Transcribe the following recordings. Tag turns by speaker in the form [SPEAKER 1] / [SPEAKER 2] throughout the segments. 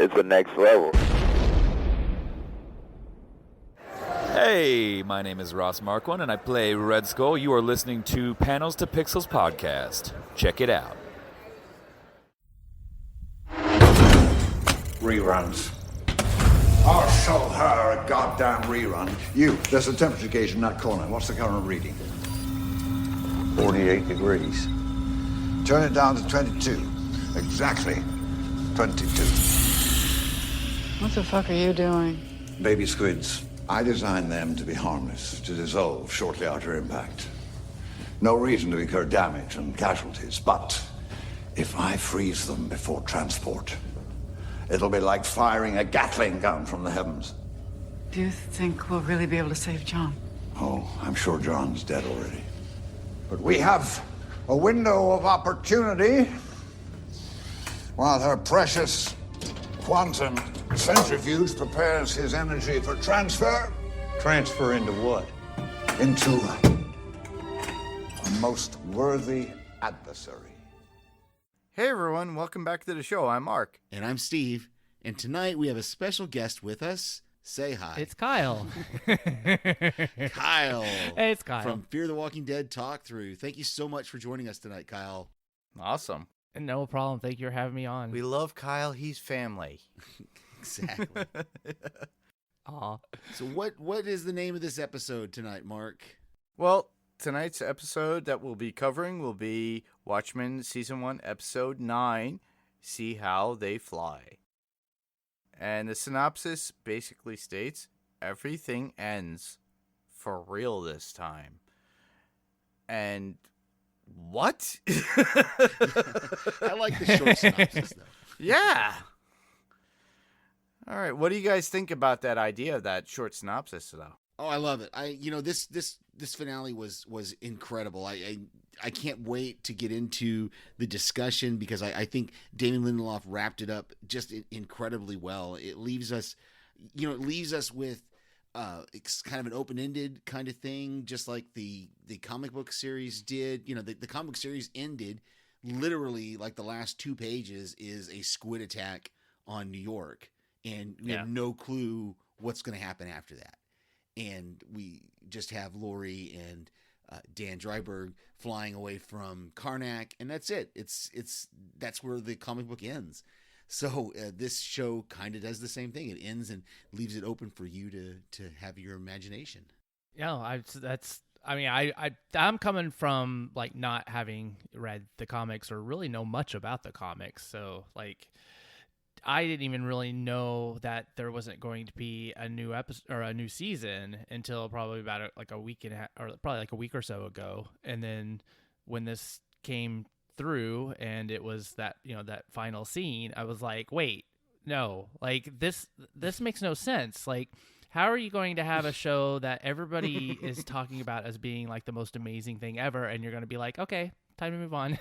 [SPEAKER 1] it's the next level.
[SPEAKER 2] Hey, my name is Ross Marquand, and I play Red Skull. You are listening to Panels to Pixels podcast. Check it out.
[SPEAKER 3] Reruns. I'll show her a goddamn rerun. You, there's a temperature gauge in that corner. What's the current reading?
[SPEAKER 4] 48 degrees.
[SPEAKER 3] Turn it down to 22. Exactly 22.
[SPEAKER 5] What the fuck are you doing?
[SPEAKER 3] Baby squids. I designed them to be harmless, to dissolve shortly after impact. No reason to incur damage and casualties, but if I freeze them before transport, it'll be like firing a Gatling gun from the heavens.
[SPEAKER 5] Do you think we'll really be able to save John?
[SPEAKER 3] Oh, I'm sure John's dead already. But we have a window of opportunity while her precious quantum centrifuge prepares his energy for transfer.
[SPEAKER 4] Transfer into what?
[SPEAKER 3] Into a most worthy adversary.
[SPEAKER 6] Hey everyone, welcome back to the show. I'm Mark.
[SPEAKER 7] And I'm Steve. And tonight we have a special guest with us. Say hi.
[SPEAKER 8] It's Kyle.
[SPEAKER 7] Kyle.
[SPEAKER 8] Hey, it's Kyle.
[SPEAKER 7] From Fear the Walking Dead Talk Through. Thank you so much for joining us tonight, Kyle.
[SPEAKER 6] Awesome.
[SPEAKER 8] No problem. Thank you for having me on.
[SPEAKER 6] We love Kyle. He's family.
[SPEAKER 7] Exactly.
[SPEAKER 8] Aw.
[SPEAKER 7] So what is the name of this episode tonight, Mark?
[SPEAKER 6] Well, tonight's episode that we'll be covering will be Watchmen Season 1, Episode 9, See How They Fly. And the synopsis basically states, everything ends for real this time. And what?
[SPEAKER 7] I like the short synopsis, though.
[SPEAKER 6] Yeah. All right. What do you guys think about that idea of that short synopsis, though?
[SPEAKER 7] Oh, I love it. This finale was incredible. I can't wait to get into the discussion because I think Damon Lindelof wrapped it up just incredibly well. It leaves us with it's kind of an open-ended kind of thing, just like the comic book series did. You know, the comic book series ended literally like the last 2 pages is a squid attack on New York, and we have no clue what's going to happen after that. And we just have Lori and Dan Dryberg flying away from Karnak, and that's it. That's where the comic book ends. So this show kind of does the same thing. It ends and leaves it open for you to have your imagination.
[SPEAKER 8] Yeah, I'm coming from like not having read the comics or really know much about the comics, so like I didn't even really know that there wasn't going to be a new episode or a new season until probably about a week and a half, or probably like a week or so ago. And then when this came through and it was that, that final scene, I was like, wait, no, like this makes no sense. Like, how are you going to have a show that everybody is talking about as being like the most amazing thing ever, and you're going to be like, okay, time to move on?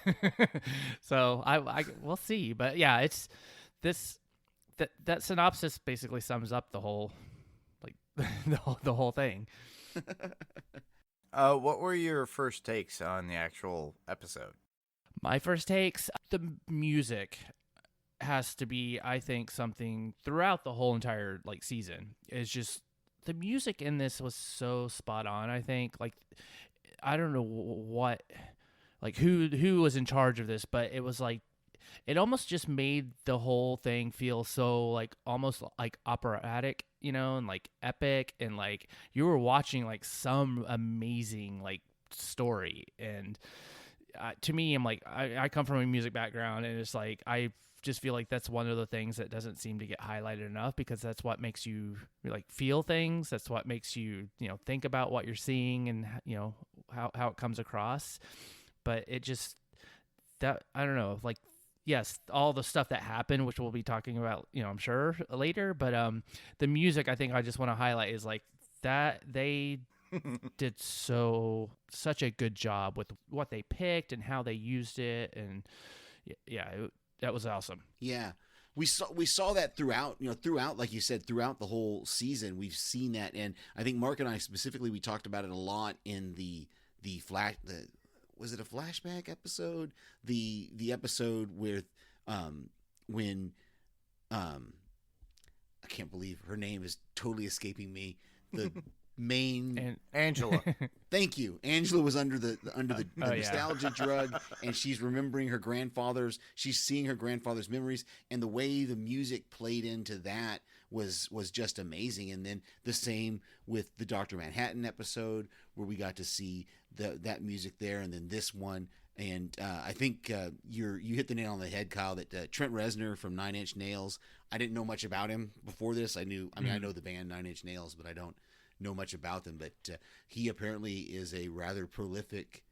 [SPEAKER 8] So we'll see. But yeah, it's that synopsis basically sums up the whole, like the whole thing.
[SPEAKER 6] What were your first takes on the actual episode?
[SPEAKER 8] My first takes, the music has to be, I think, something throughout the whole entire like season. It's just the music in this was so spot on. I think, like, I don't know what, like who was in charge of this, but it was like, it almost just made the whole thing feel so like almost like operatic, and like epic, and like you were watching like some amazing like story. And to me, I'm like, I come from a music background, and it's like I just feel like that's one of the things that doesn't seem to get highlighted enough, because that's what makes you like feel things. That's what makes you think about what you're seeing, and how it comes across. But it just, that, I don't know, like, yes, all the stuff that happened, which we'll be talking about, I'm sure later, but the music, I think I just want to highlight is like that they did such a good job with what they picked and how they used it, and that was awesome.
[SPEAKER 7] Yeah. We saw that throughout, like you said, throughout the whole season. We've seen that, and I think Mark and I specifically, we talked about it a lot in was it a flashback episode? The episode with when I can't believe her name is totally escaping me. The main
[SPEAKER 8] And
[SPEAKER 6] Angela.
[SPEAKER 7] Thank you. Angela was under the
[SPEAKER 8] yeah.
[SPEAKER 7] nostalgia drug, and she's remembering her grandfather's. She's seeing her grandfather's memories, and the way the music played into that was just amazing. And then the same with the Dr. Manhattan episode, where we got to see that music there, and then this one. And I think you hit the nail on the head, Kyle. That Trent Reznor from Nine Inch Nails. I didn't know much about him before this. I know the band Nine Inch Nails, but I don't know much about them. But he apparently is a rather prolific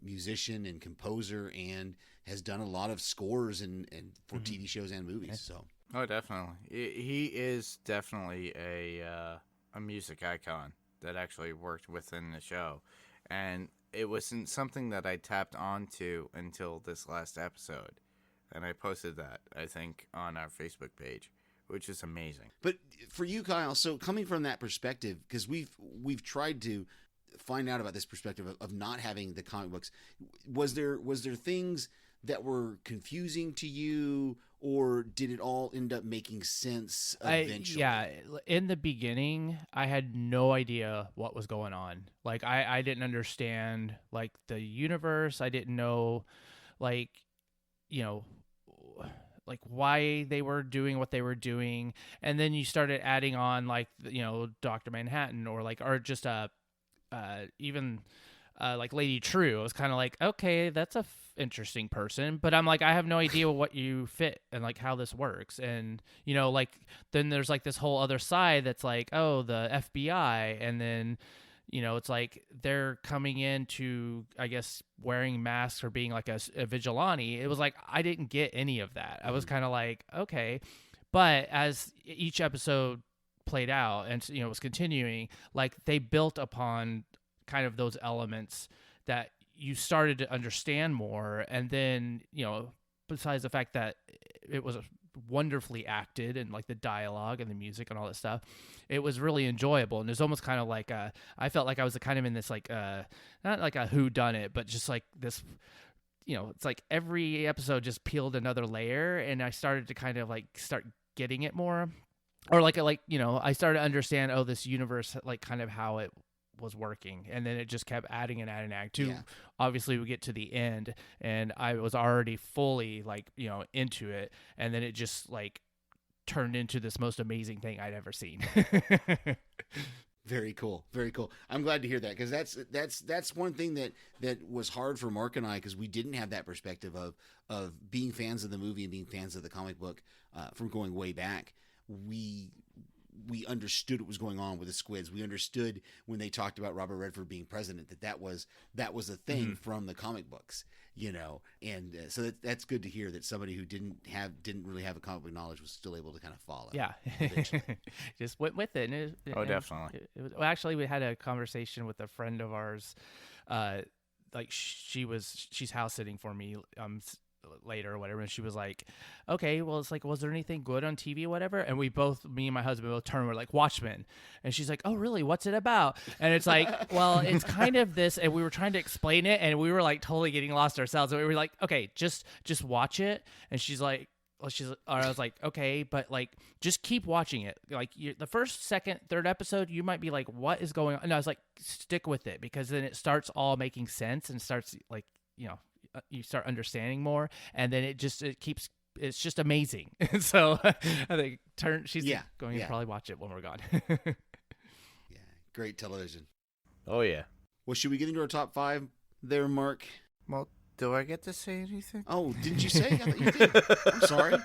[SPEAKER 7] musician and composer, and has done a lot of scores and for TV shows and movies. So
[SPEAKER 6] Definitely. He is definitely a music icon that actually worked within the show. And it wasn't something that I tapped onto until this last episode. And I posted that, I think, on our Facebook page, which is amazing.
[SPEAKER 7] But for you, Kyle, so coming from that perspective, because we've tried to find out about this perspective of not having the comic books, was there things that were confusing to you, or did it all end up making sense eventually?
[SPEAKER 8] In the beginning, I had no idea what was going on. Like, I didn't understand, like, the universe. I didn't know, like, you know, like why they were doing what they were doing. And then you started adding on, like, you know, Dr. Manhattan, or just even like Lady True. I was kind of like, okay, that's a interesting person, but I'm like, I have no idea what you fit and like how this works. And, you know, like, then there's like this whole other side that's like, oh, the FBI. And then, you know, it's like they're coming in to, I guess, wearing masks or being like a vigilante. It was like, I didn't get any of that. I was kind of like, okay. But as each episode played out and, you know, was continuing, like, they built upon kind of those elements that you started to understand more. And then, you know, besides the fact that it was wonderfully acted, and like the dialogue and the music and all that stuff, it was really enjoyable. And it was almost kind of like I felt like I was kind of in this like not like a whodunit, but just like this, you know, it's like every episode just peeled another layer, and I started to kind of like start getting it more, or like you know, I started to understand, oh, this universe, like kind of how it was working. And then it just kept adding and adding act to obviously we get to the end, and I was already fully, like, you know, into it, and then it just like turned into this most amazing thing I'd ever seen.
[SPEAKER 7] Very cool. Very cool. I'm glad to hear that, because that's one thing that was hard for Mark and I, because we didn't have that perspective of being fans of the movie and being fans of the comic book from going way back. We understood what was going on with the Squids. We understood when they talked about Robert Redford being president that was a thing from the comic books, you know. And so that's good to hear that somebody who didn't really have a comic book knowledge was still able to kind of follow.
[SPEAKER 8] Yeah, just went with it. And
[SPEAKER 6] Definitely.
[SPEAKER 8] Well, actually, we had a conversation with a friend of ours. Like she's house sitting for me later or whatever, and she was like, okay, well, it's like, was there anything good on TV or whatever? And me and my husband both turned, we're like, Watchmen. And she's like, oh really, what's it about? And it's like, well, it's kind of this, and we were trying to explain it, and we were like totally getting lost ourselves, and we were like, okay, just watch it. And she's like, I was like, okay, but like, just keep watching it. Like, the first, second, third episode, you might be like, what is going on? And I was like, stick with it, because then it starts all making sense, and starts, like, you know, you start understanding more, and then it's just amazing. So I think she's going to probably watch it when we're gone.
[SPEAKER 7] Yeah, great television.
[SPEAKER 6] Oh yeah.
[SPEAKER 7] Well, should we get into our top 5 there, Mark?
[SPEAKER 6] Well, do I get to say anything?
[SPEAKER 7] Oh, didn't you say? I thought you did. I'm sorry.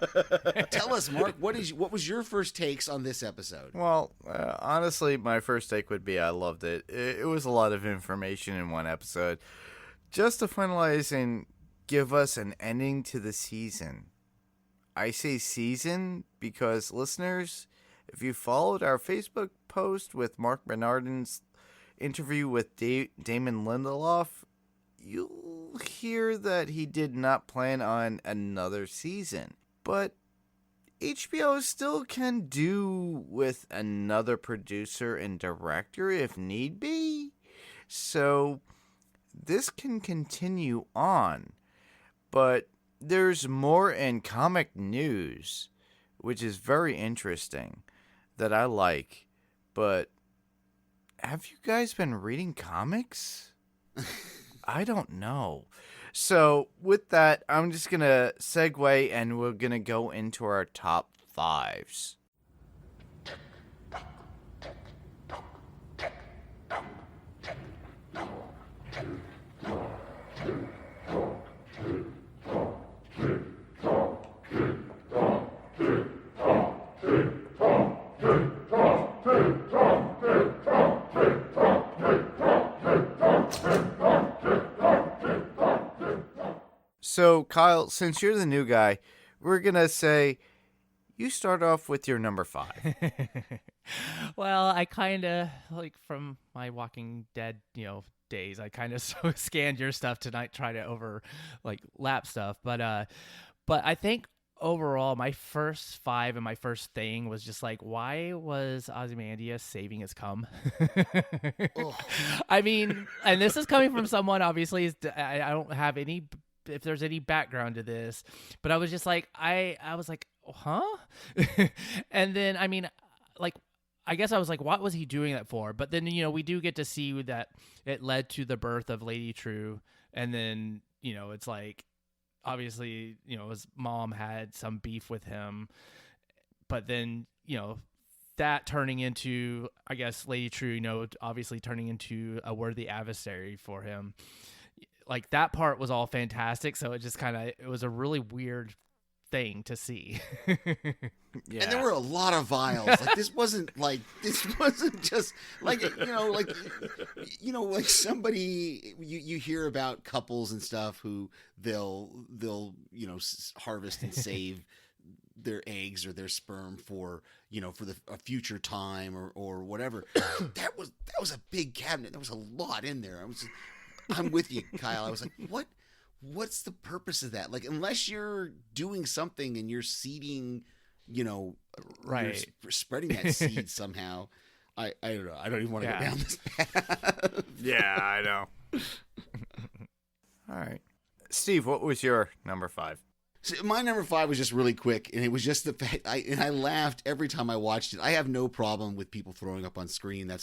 [SPEAKER 7] Tell us, Mark, what was your first takes on this episode?
[SPEAKER 6] Well, honestly, my first take would be I loved it. It was a lot of information in one episode. Just to finalize and give us an ending to the season. I say season because, listeners, if you followed our Facebook post with Mark Bernardin's interview with Damon Lindelof, you'll hear that he did not plan on another season. But HBO still can do with another producer and director if need be. So this can continue on, but there's more in comic news. which is very interesting, that I like. But have you guys been reading comics? I don't know. So with that, I'm just going to segue and we're going to go into our top fives. So, Kyle, since you're the new guy, we're going to say you start off with your number 5.
[SPEAKER 8] Well, I kind of, like, from my Walking Dead, days, I kind of scanned your stuff tonight, try to lap stuff. But I think overall, my first 5 and my first thing was just like, why was Ozymandias saving his cum? I mean, and this is coming from someone, obviously, I don't have any, if there's any background to this, but I was just like, I was like, huh? And then, I mean, like, I guess I was like, what was he doing that for? But then, we do get to see that it led to the birth of Lady True. And then, it's like, obviously, his mom had some beef with him. But then, that turning into, I guess, Lady True, obviously turning into a worthy adversary for him. Like, that part was all fantastic. So it just it was a really weird thing to see.
[SPEAKER 7] Yeah. And there were a lot of vials. Like, this wasn't just like, like somebody, you hear about couples and stuff who they'll harvest and save their eggs or their sperm for a future time or whatever. That was a big cabinet. There was a lot in there. I'm with you, Kyle. I was like, what's the purpose of that? Like, unless you're doing something and you're seeding,
[SPEAKER 8] right,
[SPEAKER 7] you're spreading that seed somehow. I don't know. I don't even want to go down this path.
[SPEAKER 6] Yeah, I know. All right. Steve, what was your number 5?
[SPEAKER 7] So my number 5 was just really quick, and it was just the fact I laughed every time I watched it. I have no problem with people throwing up on screen. I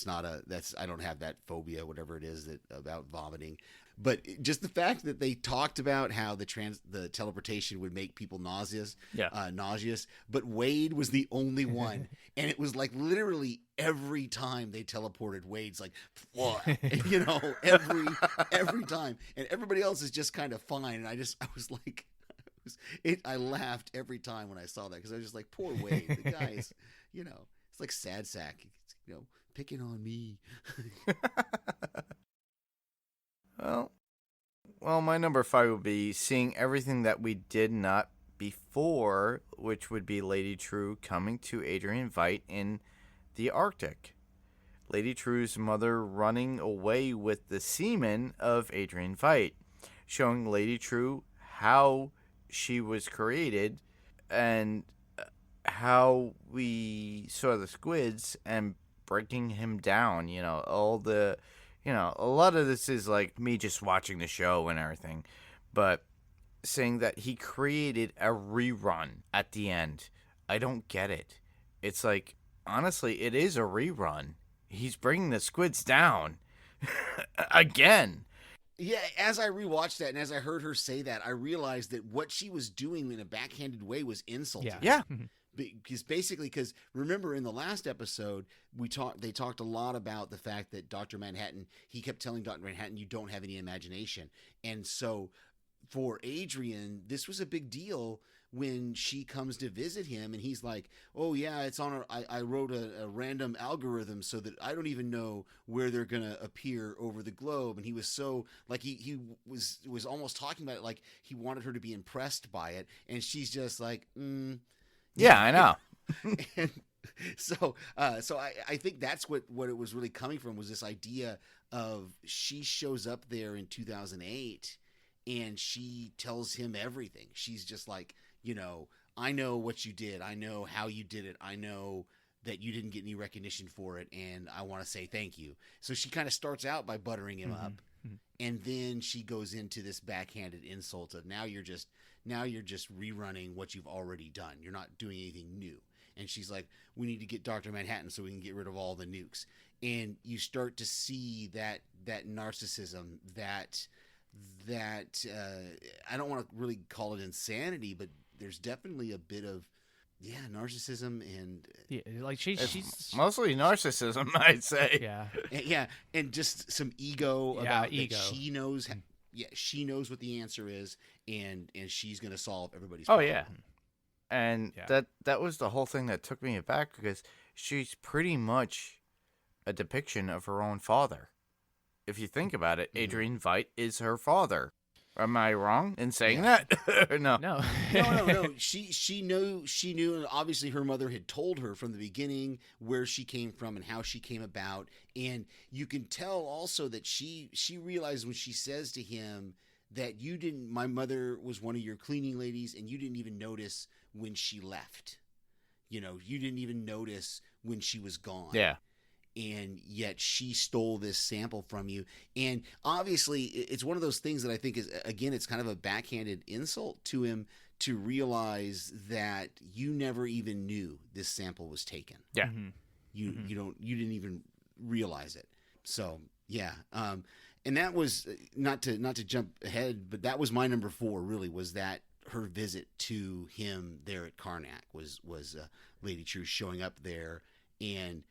[SPEAKER 7] don't have that phobia, whatever it is about vomiting. But just the fact that they talked about how the teleportation would make people nauseous, but Wade was the only one, and it was like literally every time they teleported, Wade's like, every time, and everybody else is just kind of fine. And I was like. I laughed every time when I saw that because I was just like, poor Wade. The guy is, it's like sad sack, picking on me.
[SPEAKER 6] Well, my number 5 would be seeing everything that we did not before, which would be Lady True coming to Adrian Veidt in the Arctic. Lady True's mother running away with the semen of Adrian Veidt, showing Lady True how she was created and how we saw the squids and breaking him down. All the, a lot of this is like me just watching the show and everything, but saying that he created a rerun at the end. I don't get it. It's like, honestly, it is a rerun. He's bringing the squids down again.
[SPEAKER 7] Yeah, as I rewatched that and as I heard her say that, I realized that what she was doing in a backhanded way was insulting.
[SPEAKER 6] Yeah.
[SPEAKER 7] Because remember in the last episode they talked a lot about the fact that Dr. Manhattan, he kept telling Dr. Manhattan, you don't have any imagination. And so for Adrian, this was a big deal when she comes to visit him and he's like, oh yeah, it's on I wrote a random algorithm so that I don't even know where they're going to appear over the globe. And he was so like, he was almost talking about it like he wanted her to be impressed by it. And she's just like,
[SPEAKER 6] yeah, I know.
[SPEAKER 7] And so I think that's what it was really coming from, was this idea of she shows up there in 2008 and she tells him everything. She's just like, I know what you did. I know how you did it. I know that you didn't get any recognition for it, and I want to say thank you. So she kind of starts out by buttering him up, and then she goes into this backhanded insult of now you're just Now you're just rerunning what you've already done. You're not doing anything new. And she's like, we need to get Dr. Manhattan so we can get rid of all the nukes. And you start to see that narcissism, that I don't want to really call it insanity, but there's definitely a bit of narcissism and
[SPEAKER 8] like she's
[SPEAKER 6] mostly narcissism, I'd say.
[SPEAKER 8] yeah.
[SPEAKER 7] and just some ego
[SPEAKER 8] Yeah,
[SPEAKER 7] about
[SPEAKER 8] ego.
[SPEAKER 7] that she knows. She knows what the answer is, and she's going to solve everybody's.
[SPEAKER 6] Oh
[SPEAKER 7] problem.
[SPEAKER 6] yeah, and that was the whole thing that took me aback, because she's pretty much a depiction of her own father. If you think about it, Adrian Veidt is her father. Am I wrong in saying that? No.
[SPEAKER 8] No.
[SPEAKER 7] No. She knew, and obviously her mother had told her from the beginning where she came from and how she came about. And you can tell also that she realized when she says to him that my mother was one of your cleaning ladies and you didn't even notice when she left. You didn't even notice when she was gone.
[SPEAKER 6] Yeah.
[SPEAKER 7] And yet she stole this sample from you. And obviously it's one of those things that I think is, again, it's kind of a backhanded insult to him to realize that you never even knew this sample was taken.
[SPEAKER 6] Yeah.
[SPEAKER 7] You didn't even realize it. So yeah. And that was not to jump ahead, but that was my number 4 really, was that her visit to him there at Karnak was Lady True showing up there. And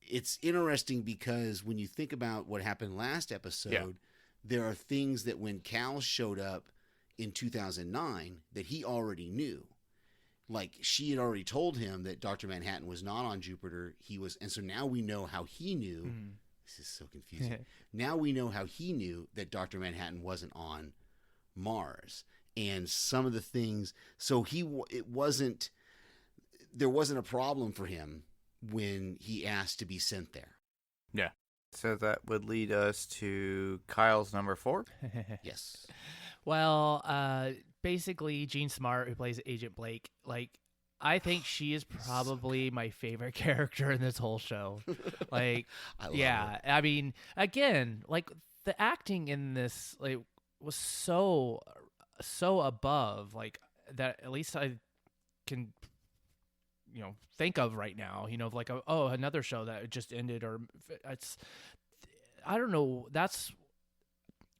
[SPEAKER 7] it's interesting because when you think about what happened last episode, there are things that when Cal showed up in 2009 that he already knew. Like, she had already told him that Dr. Manhattan was not on Jupiter. And so now we know how he knew. This is so confusing. Now we know how he knew that Dr. Manhattan wasn't on Mars. And some of the things, so there wasn't a problem for him when he asked to be sent there.
[SPEAKER 6] Yeah. So that would lead us to Kyle's number 4.
[SPEAKER 7] Yes.
[SPEAKER 8] Well, basically, Jean Smart, who plays Agent Blake, like, I think she is probably my favorite character in this whole show. Like,
[SPEAKER 7] I love her.
[SPEAKER 8] I mean, again, like, the acting in this, like, was so above, like, that at least I can think of right now, like, another show that just ended, or I don't know, that's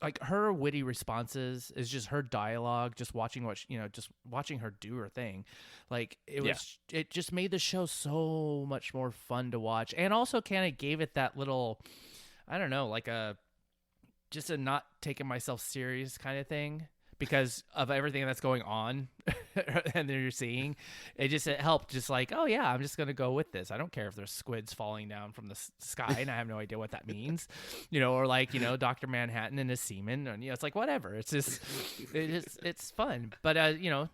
[SPEAKER 8] like her witty responses is just her dialogue, just watching just watching her do her thing. Like, it just made the show so much more fun to watch, and also kind of gave it that little, I don't know, like just a not taking myself serious kind of thing. Because of everything that's going on and that you're seeing, it helped. Just like, oh yeah, I'm just gonna go with this. I don't care if there's squids falling down from the sky, and I have no idea what that means, or like, Dr. Manhattan and his semen, and it's like, whatever. It's just, it's fun. But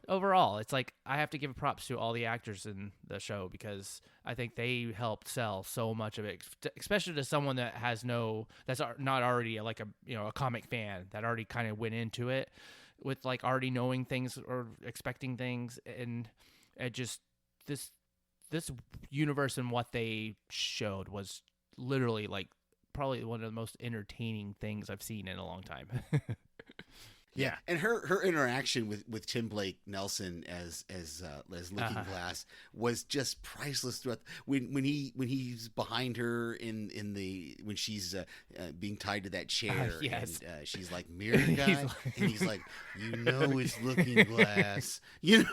[SPEAKER 8] overall, it's like, I have to give props to all the actors in the show, because I think they helped sell so much of it, especially to someone that's not already a comic fan that already kind of went into it with like already knowing things or expecting things, and it just this universe and what they showed was literally like probably one of the most entertaining things I've seen in a long time.
[SPEAKER 7] Yeah, and her interaction with Tim Blake Nelson as Looking Glass was just priceless. Throughout when he's behind her when she's being tied to that chair,
[SPEAKER 8] yes.
[SPEAKER 7] and she's like, mirror guy, and he's like, it's Looking Glass, yeah,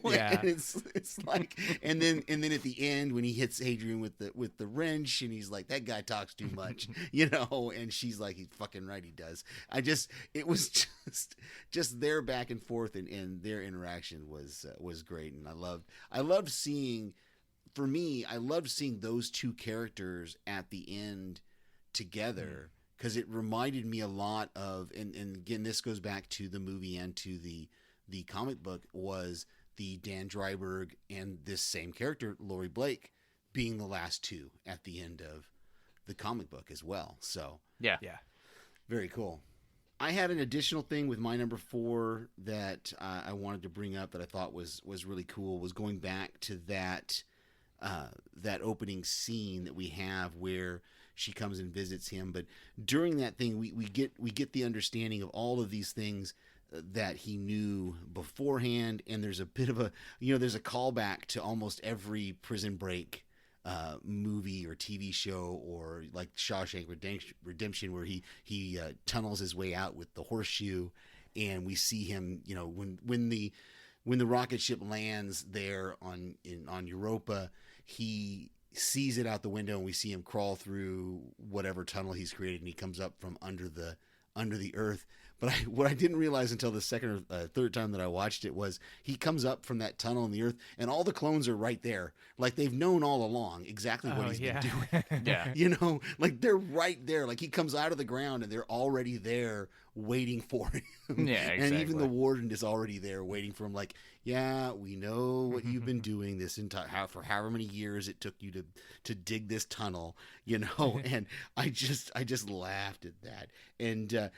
[SPEAKER 7] and it's like, and then at the end when he hits Adrian with the wrench, and he's like, that guy talks too much, and she's like, he's fucking right, he does. It was just their back and forth and their interaction was great, and I loved seeing those two characters at the end together, because it reminded me a lot of, and again, this goes back to the movie and to the comic book, was the Dan Dreiberg and this same character Laurie Blake being the last two at the end of the comic book as well. So
[SPEAKER 6] yeah,
[SPEAKER 7] very cool. I had an additional thing with my number 4 that I wanted to bring up that I thought was really cool, was going back to that opening scene that we have where she comes and visits him. But during that thing, we get the understanding of all of these things that he knew beforehand, and there's a bit of a there's a callback to almost every Prison Break movie or TV show, or like Shawshank Redemption, where he tunnels his way out with the horseshoe, and we see him when the rocket ship lands there on Europa, he sees it out the window, and we see him crawl through whatever tunnel he's created, and he comes up from under the earth. But what I didn't realize until the second or third time that I watched it was he comes up from that tunnel in the earth, and all the clones are right there. Like they've known all along exactly what he's been doing.
[SPEAKER 8] Yeah.
[SPEAKER 7] Like they're right there. Like he comes out of the ground, and they're already there waiting for him.
[SPEAKER 6] Yeah, exactly.
[SPEAKER 7] And even the warden is already there waiting for him. Like, yeah, we know what you've been doing this entire for however many years it took you to dig this tunnel, And I just laughed at that. And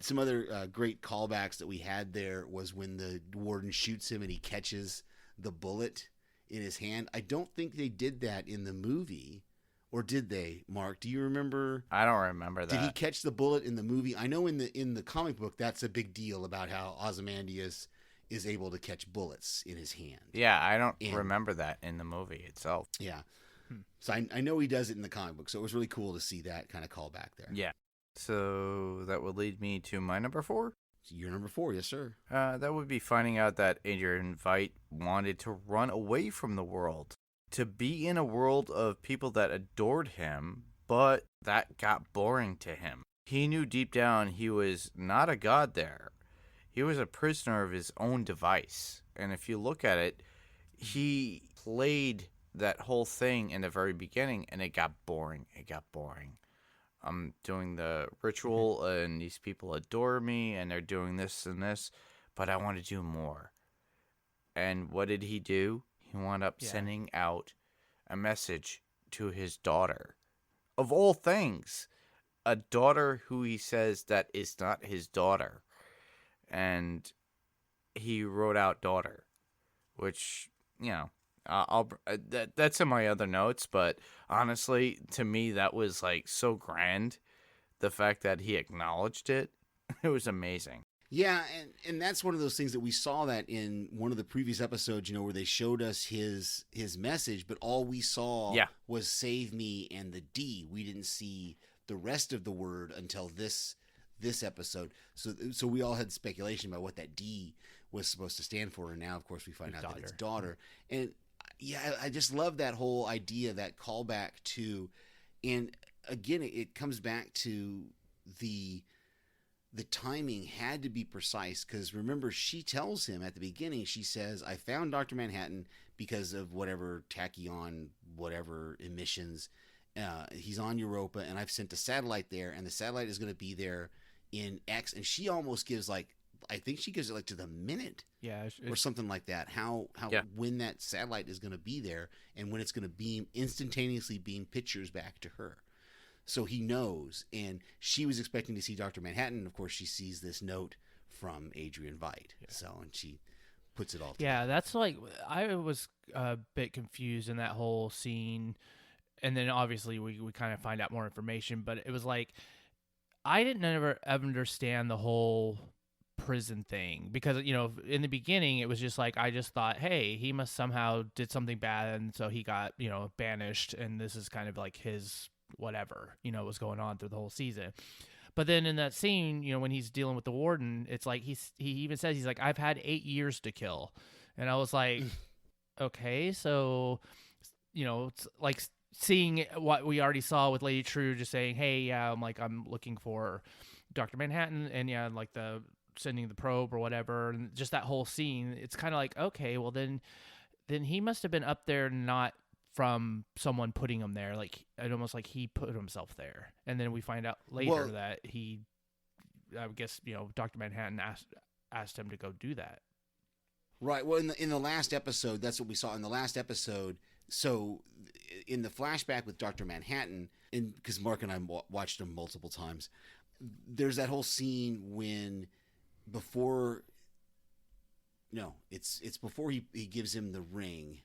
[SPEAKER 7] some other great callbacks that we had there was when the warden shoots him and he catches the bullet in his hand. I don't think they did that in the movie. Or did they, Mark? Do you remember?
[SPEAKER 6] I don't remember that.
[SPEAKER 7] Did he catch the bullet in the movie? I know in the comic book that's a big deal about how Ozymandias is able to catch bullets in his hand.
[SPEAKER 6] Yeah, I don't remember that in the movie itself.
[SPEAKER 7] Yeah. So I know he does it in the comic book, so it was really cool to see that kind of callback there.
[SPEAKER 6] Yeah. So that would lead me to my number 4.
[SPEAKER 7] So you're number 4, yes, sir.
[SPEAKER 6] That would be finding out that Adrian Veidt wanted to run away from the world, to be in a world of people that adored him, but that got boring to him. He knew deep down he was not a god there. He was a prisoner of his own device. And if you look at it, he played that whole thing in the very beginning, and it got boring. I'm doing the ritual, and these people adore me, and they're doing this and this, but I want to do more. And what did he do? He wound up sending out a message to his daughter. Of all things, a daughter who he says that is not his daughter. And he wrote out daughter, which, that's in my other notes, but honestly, to me, that was like so grand. The fact that he acknowledged it, it was amazing.
[SPEAKER 7] Yeah, and that's one of those things that we saw that in one of the previous episodes, where they showed us his message, but all we saw was save me and the D. We didn't see the rest of the word until this episode. So we all had speculation about what that D was supposed to stand for, and now, of course, we find out that it's daughter. And yeah, I just love that whole idea, that callback to, and again, it comes back to the timing had to be precise, because remember, she tells him at the beginning, she says, I found Dr. Manhattan because of whatever tachyon, whatever emissions. He's on Europa, and I've sent a satellite there, and the satellite is going to be there in X. And she almost gives I think she gives it to the minute, or something like that. When that satellite is going to be there, and when it's going to instantaneously beam pictures back to her. So he knows, and she was expecting to see Dr. Manhattan. Of course, she sees this note from Adrian Veidt. Yeah. So, and she puts it all together.
[SPEAKER 8] Yeah, that's I was a bit confused in that whole scene. And then obviously we kind of find out more information, but it was I didn't ever understand the whole prison thing, because, in the beginning it was just I just thought, hey, he must somehow did something bad, and so he got, banished, and this is kind of his whatever, was going on through the whole season. But then in that scene, when he's dealing with the warden, it's he even says, he's I've had 8 years to kill. And I was like, okay, so, it's seeing what we already saw with Lady True, just saying, hey, yeah, I'm looking for Dr. Manhattan, and the sending the probe or whatever, and just that whole scene, it's kind of okay, well then he must have been up there, not from someone putting him there. It almost he put himself there. And then we find out later that he, I guess, Dr. Manhattan asked him to go do that.
[SPEAKER 7] Right. Well, in the last episode, that's what we saw in the last episode. So in the flashback with Dr. Manhattan, and because Mark and I watched him multiple times, there's that whole scene before he gives him the ring.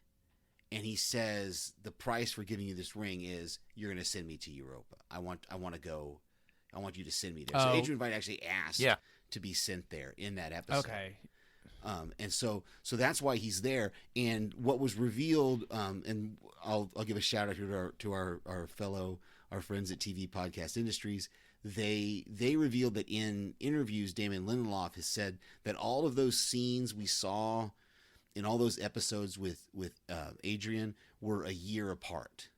[SPEAKER 7] And he says, the price for giving you this ring is you're going to send me to Europa. I want to go. I want you to send me there. So Adrian Veidt actually asked to be sent there in that episode.
[SPEAKER 8] Okay.
[SPEAKER 7] And so that's why he's there. And what was revealed, and I'll give a shout out here to our friends at TV Podcast Industries. They revealed that in interviews, Damon Lindelof has said that all of those scenes we saw in all those episodes with Adrian were a year apart.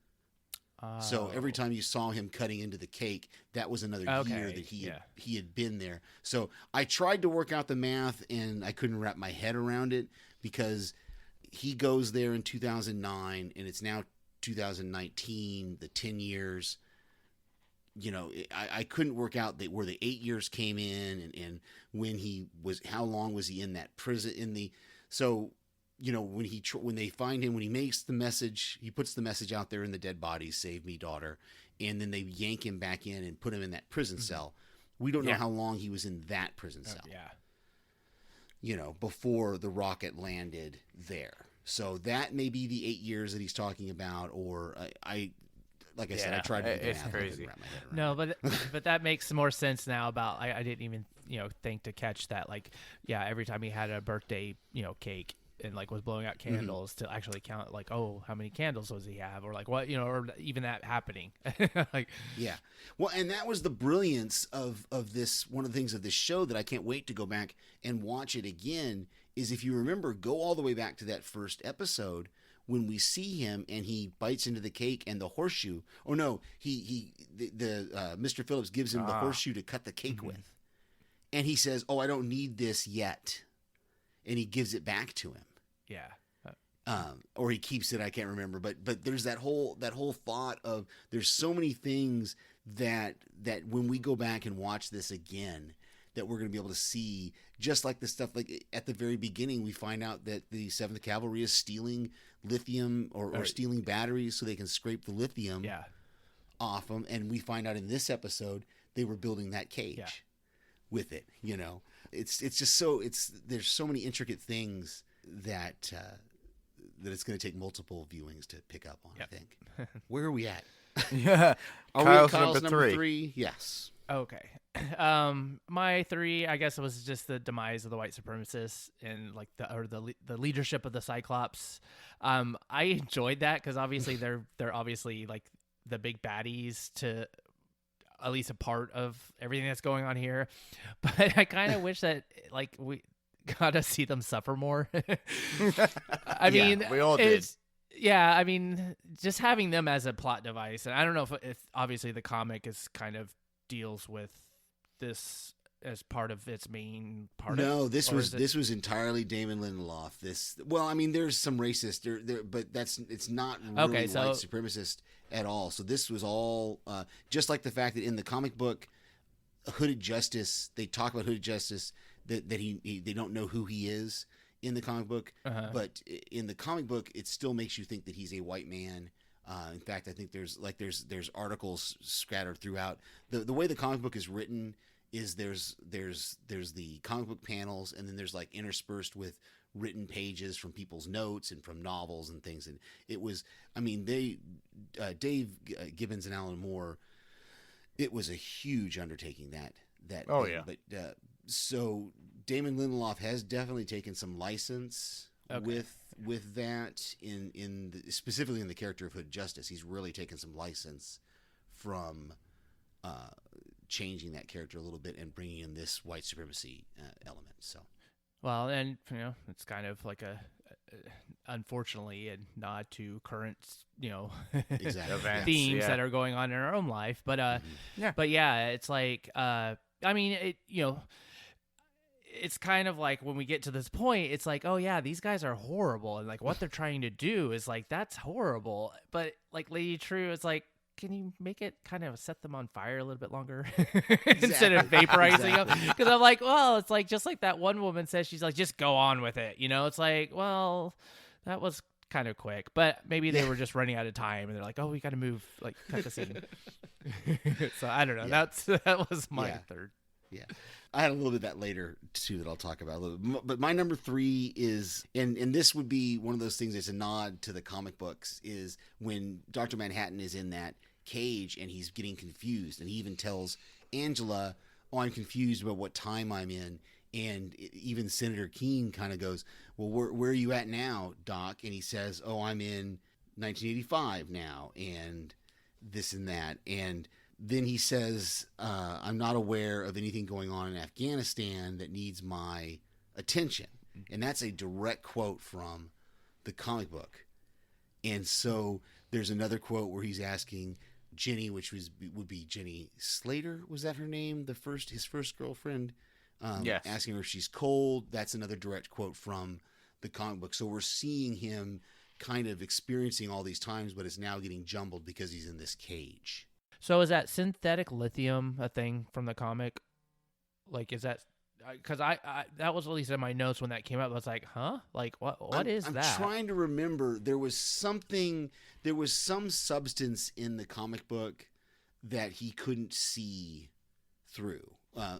[SPEAKER 7] So every time you saw him cutting into the cake, that was another year that he had been there. So I tried to work out the math, and I couldn't wrap my head around it, because he goes there in 2009, and it's now 2019, the 10 years. You know, I couldn't work out where the 8 years came in, and when he was, how long was he in that prison so. You know, when they find him, when he makes the message, he puts the message out there in the dead bodies, "Save me, daughter," and then they yank him back in and put him in that prison cell. We don't know how long he was in that prison cell. You know, before the rocket landed there. So that may be the 8 years that he's talking about, or like I said, I tried to do
[SPEAKER 6] it's
[SPEAKER 7] math,
[SPEAKER 6] crazy.
[SPEAKER 7] I couldn't wrap my head around
[SPEAKER 8] No,
[SPEAKER 7] it.
[SPEAKER 8] but that makes more sense now. About I didn't even think to catch that. Like, yeah, every time he had a birthday cake, and like was blowing out candles to actually count, like, oh, how many candles does he have, or like what, or even that happening. Like,
[SPEAKER 7] yeah, well, and that was the brilliance of this. One of the things of this show that I can't wait to go back and watch it again is, if you remember, go all the way back to that first episode when we see him and he bites into the cake and the horseshoe. Oh no, Mr. Phillips gives him the horseshoe to cut the cake with, and he says, "Oh, I don't need this yet," and he gives it back to him.
[SPEAKER 8] yeah.
[SPEAKER 7] Or he keeps it. I can't remember, but there's that whole thought of, there's so many things that when we go back and watch this again, that we're going to be able to see, just like the stuff, like at the very beginning, we find out that the 7th Cavalry is stealing lithium or stealing batteries so they can scrape the lithium off them. And we find out in this episode, they were building that cage with it. You know, it's just so, there's so many intricate things that it's going to take multiple viewings to pick up on. I think. Where are we at?
[SPEAKER 6] Yeah,
[SPEAKER 7] Are
[SPEAKER 6] Kyle's
[SPEAKER 7] we at Kyle's
[SPEAKER 6] number 3.
[SPEAKER 7] 3? Yes.
[SPEAKER 8] Okay. My 3, I guess, it was just the demise of the white supremacists and like the leadership of the Cyclops. I enjoyed that because obviously they're obviously like the big baddies to at least a part of everything that's going on here. But I kind of wish that like we got to see them suffer more. I mean,
[SPEAKER 6] we all did.
[SPEAKER 8] Yeah, I mean, just having them as a plot device, and I don't know if obviously the comic is kind of deals with this as part of its main part.
[SPEAKER 7] No, this was entirely Damon Lindelof. I mean, there's some racist there, but it's not really white supremacist at all. So this was all just like the fact that in the comic book, Hooded Justice, they talk about Hooded Justice that they don't know who he is in the comic book, but in the comic book, it still makes you think that he's a white man. In fact, I think there's articles scattered throughout. The way the comic book is written is there's the comic book panels, and then there's like interspersed with written pages from people's notes and from novels and things. And it was, I mean, Dave Gibbons and Alan Moore, it was a huge undertaking that thing.
[SPEAKER 6] Yeah.
[SPEAKER 7] But so Damon Lindelof has definitely taken some license with that specifically in the character of Hood Justice. He's really taken some license from changing that character a little bit and bringing in this white supremacy element. So,
[SPEAKER 8] well, and it's kind of like unfortunately a nod to current
[SPEAKER 7] exactly.
[SPEAKER 8] themes that are going on in our own life. But but yeah, it's like I mean it's kind of like when we get to this point, it's like, oh yeah, these guys are horrible, and like what they're trying to do is like, that's horrible. But like Lady True, it's like, can you make it kind of set them on fire a little bit longer instead of vaporizing them? Because I'm like, well, it's like just like that one woman says, she's like, just go on with it. It's like, well, that was kind of quick, but maybe they were just running out of time, and they're like, oh, we got to move, like cut the scene. So I don't know.
[SPEAKER 7] Yeah.
[SPEAKER 8] That was my third.
[SPEAKER 7] Yeah. I had a little bit of that later too that I'll talk about a little bit. But my number 3 is, and this would be one of those things that's a nod to the comic books, is when Dr. Manhattan is in that cage and he's getting confused, and he even tells Angela, oh, I'm confused about what time I'm in. And even Senator Keene kind of goes, well, where are you at now, Doc? And he says, oh, I'm in 1985 now, and this and that. And then he says, I'm not aware of anything going on in Afghanistan that needs my attention. And that's a direct quote from the comic book. And so there's another quote where he's asking Jenny, which would be Jenny Slater, was that her name? His first girlfriend.
[SPEAKER 6] Yes.
[SPEAKER 7] Asking her if she's cold. That's another direct quote from the comic book. So we're seeing him kind of experiencing all these times, but it's now getting jumbled because he's in this cage.
[SPEAKER 8] So is that synthetic lithium a thing from the comic? Like, is that... Because I that was at least in my notes when that came out. I was like, huh? Like, what is that?
[SPEAKER 7] I'm trying to remember. There was some substance in the comic book that he couldn't see through.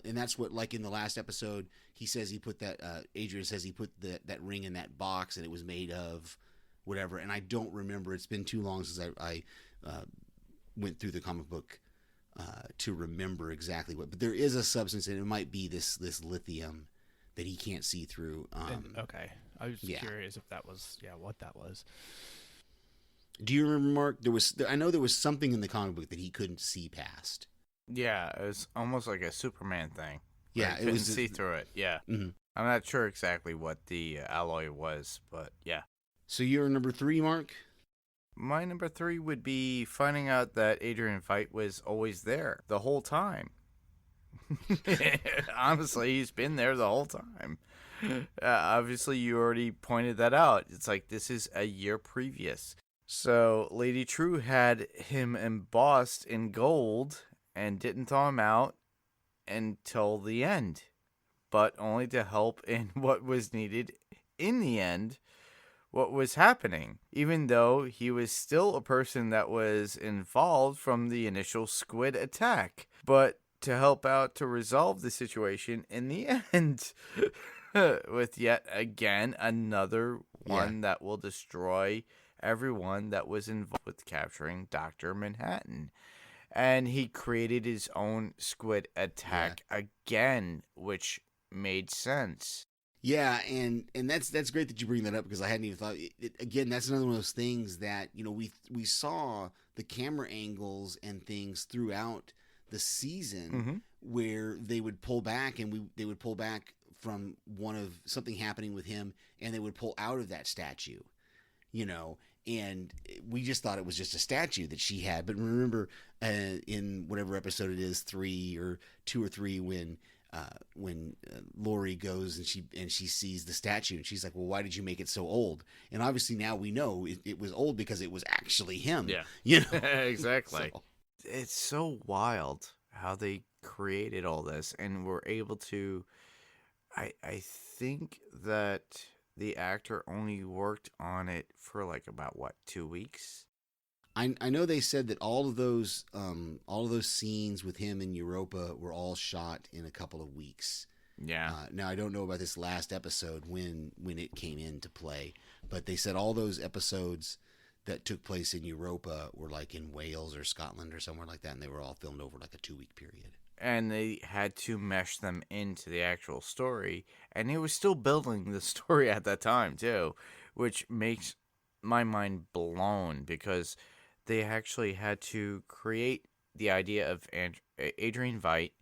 [SPEAKER 7] And that's what, like in the last episode, he says he put that, Adrian says he put that ring in that box and it was made of whatever. And I don't remember. It's been too long since I went through the comic book to remember exactly what. But there is a substance, and it might be this lithium that he can't see through.
[SPEAKER 8] Okay. I was curious if that was, what that was.
[SPEAKER 7] Do you remember, Mark? I know there was something in the comic book that he couldn't see past.
[SPEAKER 6] Yeah, it was almost like a Superman thing.
[SPEAKER 7] Yeah,
[SPEAKER 6] it was see through it. Yeah,
[SPEAKER 7] mm-hmm.
[SPEAKER 6] I'm not sure exactly what the alloy was, but yeah.
[SPEAKER 7] So you're number 3, Mark?
[SPEAKER 6] My number 3 would be finding out that Adrian Veidt was always there the whole time. Honestly, he's been there the whole time. Obviously, you already pointed that out. It's like this is a year previous. So Lady True had him embossed in gold and didn't thaw him out until the end, but only to help in what was needed in the end, what was happening, even though he was still a person that was involved from the initial squid attack, but to help out to resolve the situation in the end with yet again another one that will destroy everyone that was involved with capturing Dr. Manhattan. And he created his own squid attack again, which made sense.
[SPEAKER 7] Yeah, and that's great that you bring that up, because I hadn't even thought. Again, that's another one of those things that, we saw the camera angles and things throughout the season where they would pull back, and they would pull back from something happening with him, and they would pull out of that statue, and we just thought it was just a statue that she had. But remember, in whatever episode it is, 3 or 2 or 3, when Lori goes and she sees the statue, and she's like, well, why did you make it so old? And obviously now we know it was old because it was actually him.
[SPEAKER 6] Yeah. Exactly. So. It's so wild how they created all this and were able to. I think that the actor only worked on it for like about 2 weeks.
[SPEAKER 7] I know they said that all of those scenes with him in Europa were all shot in a couple of weeks.
[SPEAKER 6] Yeah.
[SPEAKER 7] Now I don't know about this last episode when it came into play, but they said all those episodes that took place in Europa were like in Wales or Scotland or somewhere like that, and they were all filmed over like a 2-week period.
[SPEAKER 6] And they had to mesh them into the actual story, and they were still building the story at that time too, which makes my mind blown, because they actually had to create the idea of Adrian Veidt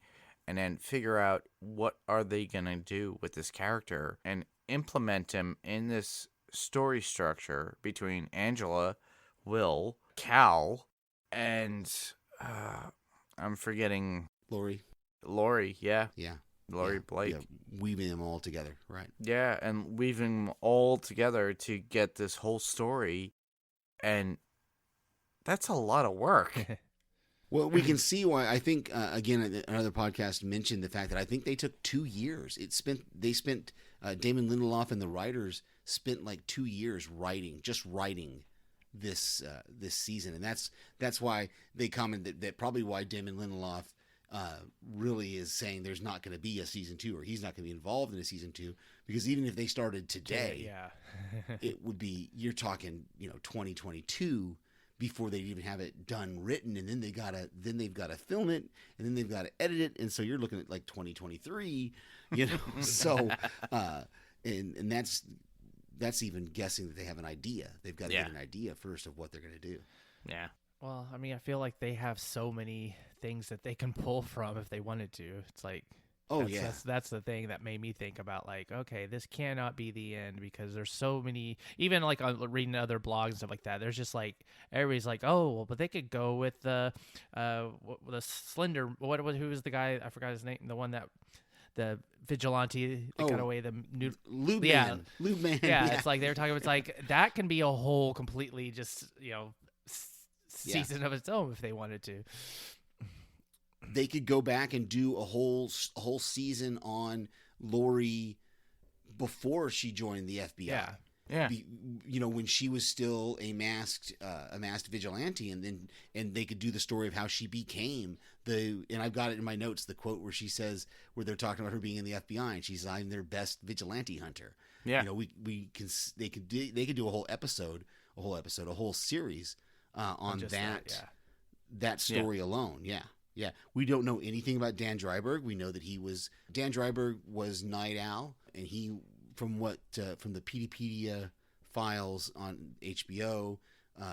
[SPEAKER 6] and then figure out what are they going to do with this character and implement him in this story structure between Angela, Will, Cal, and I'm forgetting... Lori, yeah.
[SPEAKER 7] Yeah.
[SPEAKER 6] Lori Blake.
[SPEAKER 7] Yeah, weaving them all together, right.
[SPEAKER 6] Yeah, and weaving them all together to get this whole story, and that's a lot of work.
[SPEAKER 7] Well, we can see why. I think, again, another podcast mentioned the fact that I think they took 2 years. Damon Lindelof and the writers spent like 2 years writing this season. And that's why they commented that probably why Damon Lindelof really is saying there's not going to be a season 2, or he's not going to be involved in a season 2, because even if they started today, it would be, you're talking, 2022 before they even have it done written, and then they've got to film it, and then they've got to edit it, and so you're looking at like 2023, you know. So and that's even guessing that they have an idea. They've got to get an idea first of what they're going to do.
[SPEAKER 6] Yeah.
[SPEAKER 8] Well, I mean, I feel like they have so many things that they can pull from if they wanted to. It's like, that's the thing that made me think about, like, okay, this cannot be the end, because there's so many, even like reading other blogs and stuff like that. There's just like, everybody's like, oh, well, but they could go with the Slender, who was the guy? I forgot his name. The one that, the vigilante that got away, the new
[SPEAKER 7] Lube
[SPEAKER 8] Man.
[SPEAKER 7] Yeah,
[SPEAKER 8] it's like they were talking about, it's like that can be a whole completely just, season of its own if they wanted to.
[SPEAKER 7] They could go back and do a whole season on Lori before she joined the FBI.
[SPEAKER 6] Yeah.
[SPEAKER 7] When she was still a masked vigilante, and they could do the story of how she became and I've got it in my notes, the quote where she says, where they're talking about her being in the FBI, and she's, I'm their best vigilante hunter.
[SPEAKER 6] Yeah.
[SPEAKER 7] They could do a whole series on that story alone. Yeah. We don't know anything about Dan Dreiberg. We know that Dan Dreiberg was Night Owl, and he, from the Peteypedia files on HBO,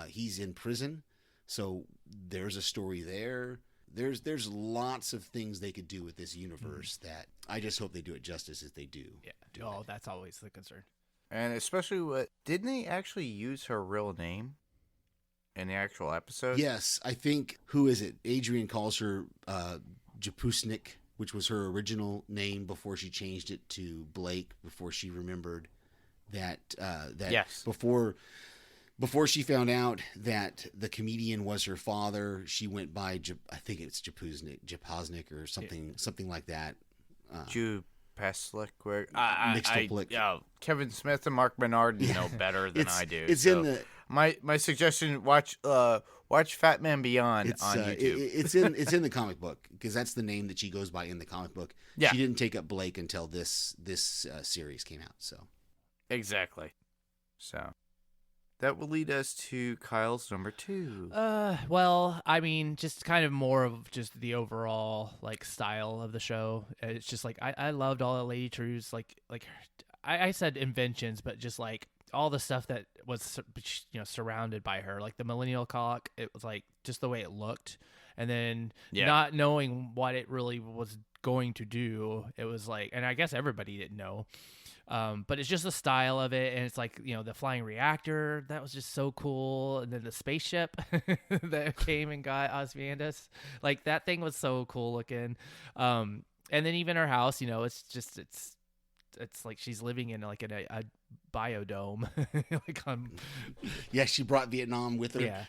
[SPEAKER 7] he's in prison. So there's a story there. There's lots of things they could do with this universe that I just hope they do it justice as they do.
[SPEAKER 8] Yeah. That's always the concern.
[SPEAKER 6] And especially didn't they actually use her real name in the actual episode?
[SPEAKER 7] Yes, I think, who is it? Adrian calls her Japusnik, which was her original name before she changed it to Blake, before she remembered that
[SPEAKER 6] yes.
[SPEAKER 7] Before she found out that the comedian was her father, she went by I think it's Japusnik or something like that.
[SPEAKER 6] Peslick, where
[SPEAKER 7] Kevin
[SPEAKER 6] Smith and Mark Bernard know better than I do.
[SPEAKER 7] It's in the
[SPEAKER 6] my suggestion. Watch Fat Man Beyond on YouTube.
[SPEAKER 7] It's in the comic book, because that's the name that she goes by in the comic book.
[SPEAKER 6] Yeah.
[SPEAKER 7] She didn't take up Blake until this series came out. So
[SPEAKER 6] exactly. So that will lead us to Kyle's number 2.
[SPEAKER 8] Well, I mean, just kind of more of just the overall like style of the show. It's just like I loved all of Lady True's like I said inventions, but just like all the stuff that was surrounded by her, like the millennial clock. It was like just the way it looked, and then not knowing what it really was going to do. It was like, and I guess everybody didn't know. But it's just the style of it, and it's like, the flying reactor, that was just so cool, and then the spaceship that came and got Ozymandias, like that thing was so cool looking. And then even her house, it's like she's living in like in a biodome.
[SPEAKER 7] she brought Vietnam with her.
[SPEAKER 8] Yeah.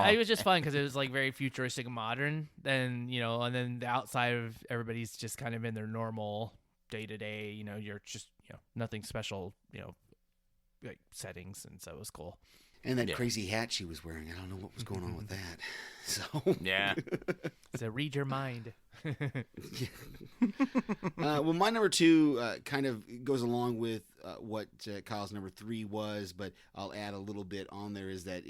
[SPEAKER 8] It was just fun because it was like very futuristic and modern, and and then the outside of everybody's just kind of in their normal day-to-day, you're just nothing special, like settings, and so it was cool.
[SPEAKER 7] And that crazy hat she was wearing, I don't know what was going on with that. So
[SPEAKER 8] so read your mind.
[SPEAKER 7] Well, my number 2 kind of goes along with what Kyle's number 3 was, but I'll add a little bit on there, is that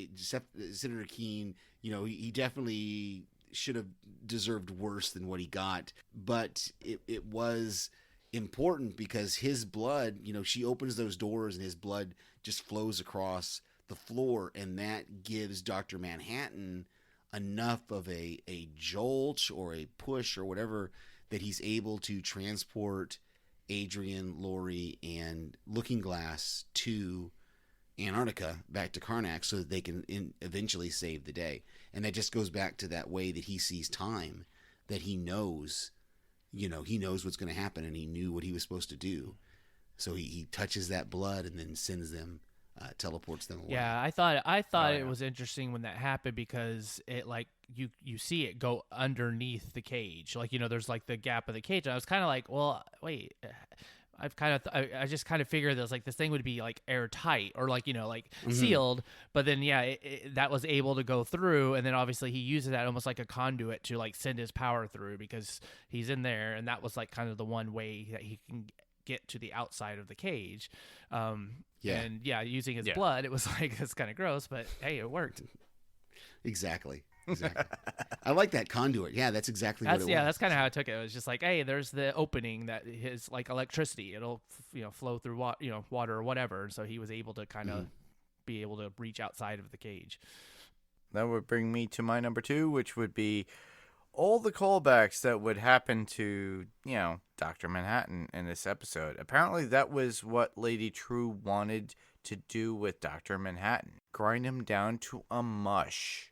[SPEAKER 7] Senator Keene, he definitely should have deserved worse than what he got, but it was important because his blood, she opens those doors and his blood just flows across the floor, and that gives Dr. Manhattan enough of a jolt or a push or whatever that he's able to transport Adrian, Lori, and Looking Glass to Antarctica, back to Karnak, so that they can eventually save the day. And that just goes back to that way that he sees time, that he knows, he knows what's going to happen, and he knew what he was supposed to do. So he touches that blood and then sends them, teleports them away.
[SPEAKER 8] Yeah, I thought it was interesting when that happened, because it like you see it go underneath the cage, like there's like the gap of the cage. And I was kind of like, well, wait, I just kind of figured that was like this thing would be like airtight or like sealed, but then that was able to go through, and then obviously he uses that almost like a conduit to like send his power through, because he's in there, and that was like kind of the one way that he can get to the outside of the cage.
[SPEAKER 7] Yeah.
[SPEAKER 8] And using his
[SPEAKER 2] Yeah.
[SPEAKER 8] blood, it was like, it's kind of gross, but hey, it worked.
[SPEAKER 7] Exactly. I like that conduit. Yeah, that's exactly what it was.
[SPEAKER 8] That's kind of how I took it. It was just like, hey, there's the opening that is like electricity. It'll flow through water or whatever. And so he was able to kind of be able to reach outside of the cage.
[SPEAKER 6] That would bring me to my number 2, which would be all the callbacks that would happen to, Dr. Manhattan in this episode. Apparently that was what Lady True wanted to do with Dr. Manhattan. Grind him down to a mush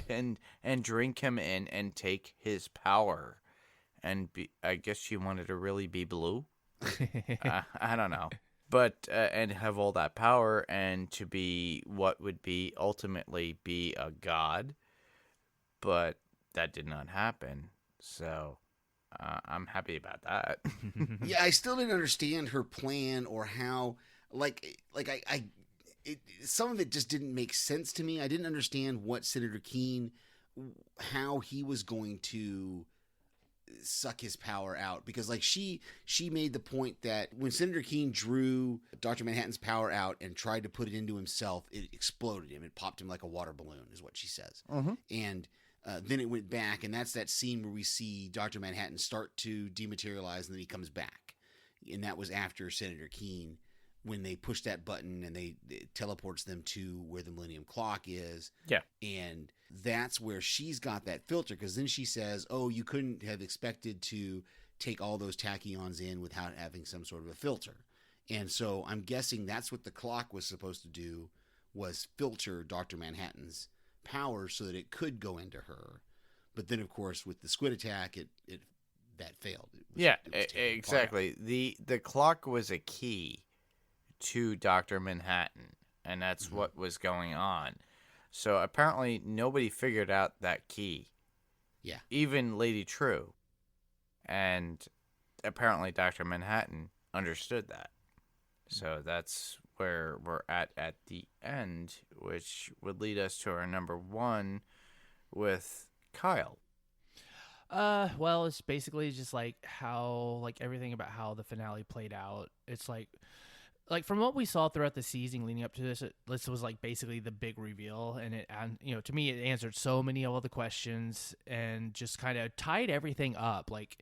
[SPEAKER 6] and drink him in and take his power. And I guess she wanted to really be blue. I don't know. But, and have all that power and to be what would be ultimately be a god. But that did not happen. So I'm happy about that.
[SPEAKER 7] Yeah, I still didn't understand her plan or how, some of it just didn't make sense to me. I didn't understand what Senator Keene, how he was going to suck his power out, because like she made the point that when Senator Keene drew Dr. Manhattan's power out and tried to put it into himself, it exploded him. It popped him like a water balloon, is what she says. And then it went back, and that's that scene where we see Dr. Manhattan start to dematerialize, and then he comes back. And that was after Senator Keene, when they push that button and it teleports them to where the Millennium Clock is.
[SPEAKER 6] Yeah.
[SPEAKER 7] And that's where she's got that filter, because then she says, oh, you couldn't have expected to take all those tachyons in without having some sort of a filter. And so I'm guessing that's what the clock was supposed to do, was filter Dr. Manhattan's power so that it could go into her. But then, of course, with the squid attack, that failed. It was taken
[SPEAKER 6] exactly. The clock was a key to Dr. Manhattan, and that's what was going on. So apparently nobody figured out that key.
[SPEAKER 7] Yeah.
[SPEAKER 6] Even Lady True. And apparently Dr. Manhattan understood that. So that's where we're at the end, which would lead us to our number 1 with Kyle.
[SPEAKER 8] Well, it's basically just like how, like everything about how the finale played out. It's like from what we saw throughout the season leading up to this was like basically the big reveal, and to me it answered so many of all the questions and just kind of tied everything up. Like,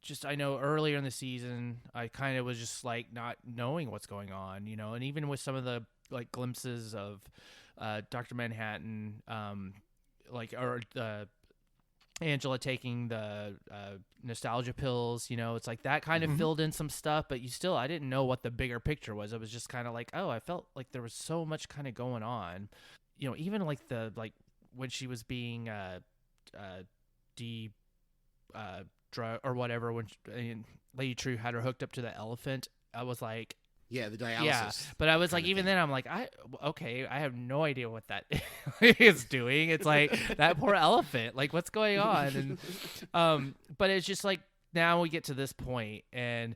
[SPEAKER 8] just I know earlier in the season I kind of was just like not knowing what's going on, and even with some of the like glimpses of Dr. Manhattan, Angela taking the nostalgia pills, it's like that kind of filled in some stuff, but I didn't know what the bigger picture was. It was just kind of like, oh, I felt like there was so much kind of going on, even like when she was being drug or whatever, when Lady True had her hooked up to the elephant, I was like,
[SPEAKER 7] Yeah, the dialysis.
[SPEAKER 8] yeah, but I was like, even then, I'm like, I have no idea what that is doing. It's like that poor elephant. Like, what's going on? And but it's just like now we get to this point, and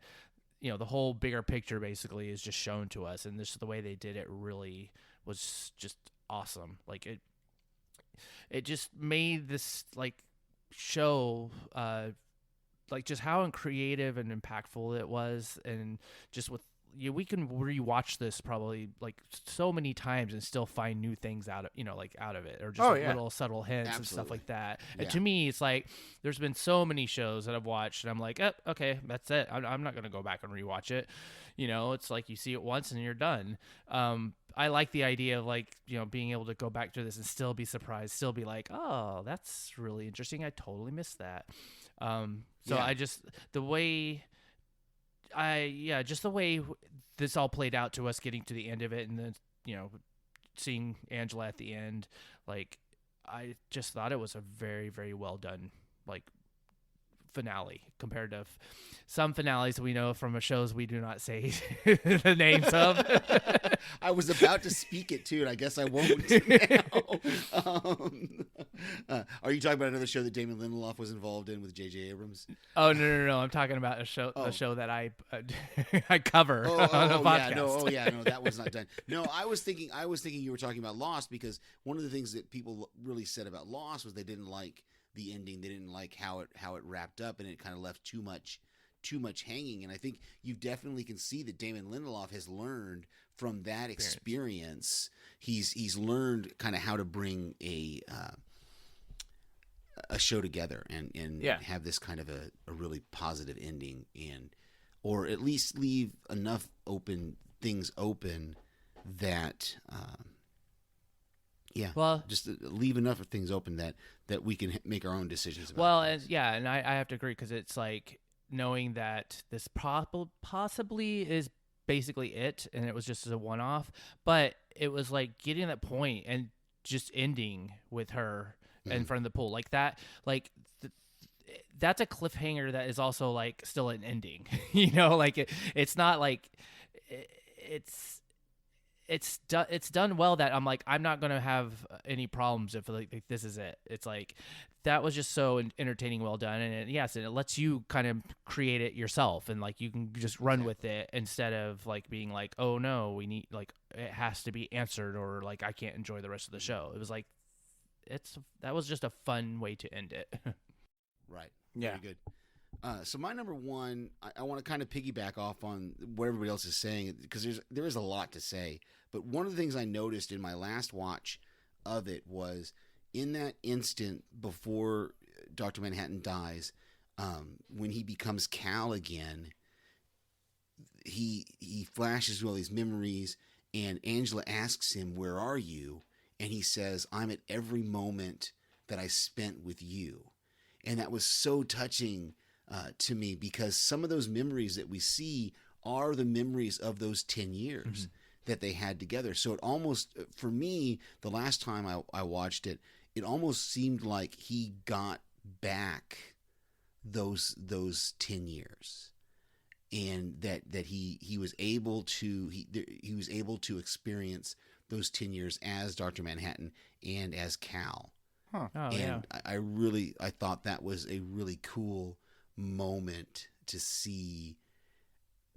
[SPEAKER 8] the whole bigger picture basically is just shown to us, and this the way they did it really was just awesome. Like it just made this like show like just how creative and impactful it was, and just with we can rewatch this probably like so many times and still find new things out of out of it, or just little subtle hints and stuff like that. And to me, it's like there's been so many shows that I've watched and I'm like, okay, that's it. I'm not gonna go back and rewatch it. It's like you see it once and you're done. I like the idea of like being able to go back to this and still be surprised, still be like, oh, that's really interesting. I totally missed that. I just the way this all played out to us getting to the end of it, and then seeing Angela at the end, like I just thought it was a very, very well done like finale compared to some finales we know from shows we do not say the names of.
[SPEAKER 7] I was about to speak it too, and I guess I won't now. Are you talking about another show that Damon Lindelof was involved in with J.J. Abrams?
[SPEAKER 8] Oh no! I'm talking about a show that I I cover on a podcast.
[SPEAKER 7] No, that was not done. No, I was thinking you were talking about Lost, because one of the things that people really said about Lost was they didn't like the ending. They didn't like how it wrapped up, and it kind of left too much too much hanging. And I think you definitely can see that Damon Lindelof has learned from that experience. He's learned kind of how to bring a show together and have this kind of a really positive ending, or at least leave enough things open that just leave enough of things open that we can make our own decisions about.
[SPEAKER 8] Well, and I have to agree, because it's like knowing that this possibly is basically it, and it was just a one-off, but it was like getting to that point and just ending with her in front of the pool like that, that's a cliffhanger that is also like still an ending. Like it's not like it's done well, that I'm like, I'm not gonna have any problems if like this is it. It's like that was just so entertaining, well done, and it lets you kind of create it yourself, and like you can just run with it instead of like being like, oh no, we need, like, it has to be answered, or like I can't enjoy the rest of the show. It was like that was just a fun way to end it.
[SPEAKER 7] Right.
[SPEAKER 6] Yeah.
[SPEAKER 7] Very good. So my number one, I want to kind of piggyback off on what everybody else is saying, because there is a lot to say. But one of the things I noticed in my last watch of it was, in that instant before Dr. Manhattan dies, when he becomes Cal again, he flashes all these memories, and Angela asks him, "Where are you?" And he says, "I'm at every moment that I spent with you." And that was so touching to me, because some of those memories that we see are the memories of those 10 years that they had together. So it almost, for me, the last time I watched it, it almost seemed like he got back those 10 years, and that he was able to experience those 10 years as Dr. Manhattan and as Cal.
[SPEAKER 6] Huh.
[SPEAKER 8] Oh,
[SPEAKER 7] And I thought that was a really cool moment to see,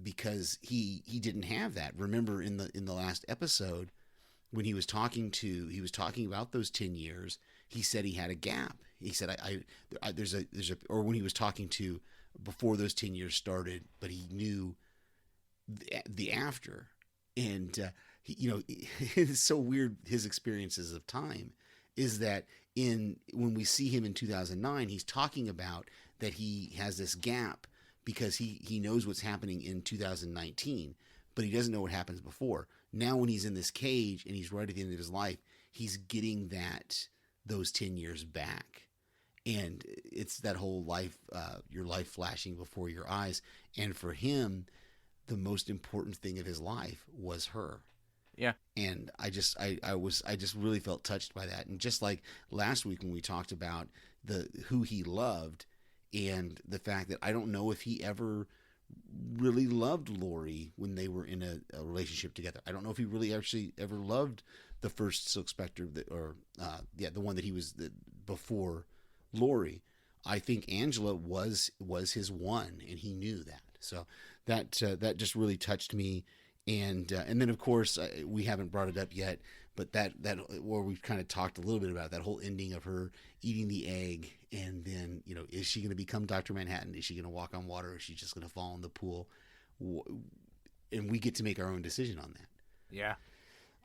[SPEAKER 7] because he didn't have that. Remember in the last episode, when he was talking about those 10 years, he said he had a gap. He said or when he was talking to before those 10 years started, but he knew the after. And it's so weird, his experiences of time, is that when we see him in 2009, he's talking about that he has this gap because he knows what's happening in 2019, but he doesn't know what happens before. Now when he's in this cage and he's right at the end of his life, he's getting those 10 years back. And it's that whole life, your life flashing before your eyes. And for him, the most important thing of his life was her.
[SPEAKER 6] Yeah.
[SPEAKER 7] And I just really felt touched by that. And just like last week when we talked about who he loved, and the fact that I don't know if he ever really loved Lori when they were in a relationship together. I don't know if he really actually ever loved the first Silk Spectre, the one that he was before Lori. I think Angela was his one, and he knew that. So that just really touched me. And then of course we haven't brought it up yet, but that or we've kind of talked a little bit about that whole ending of her eating the egg, and then is she going to become Dr. Manhattan? Is she going to walk on water, or is she just going to fall in the pool? And we get to make our own decision on that.
[SPEAKER 6] Yeah.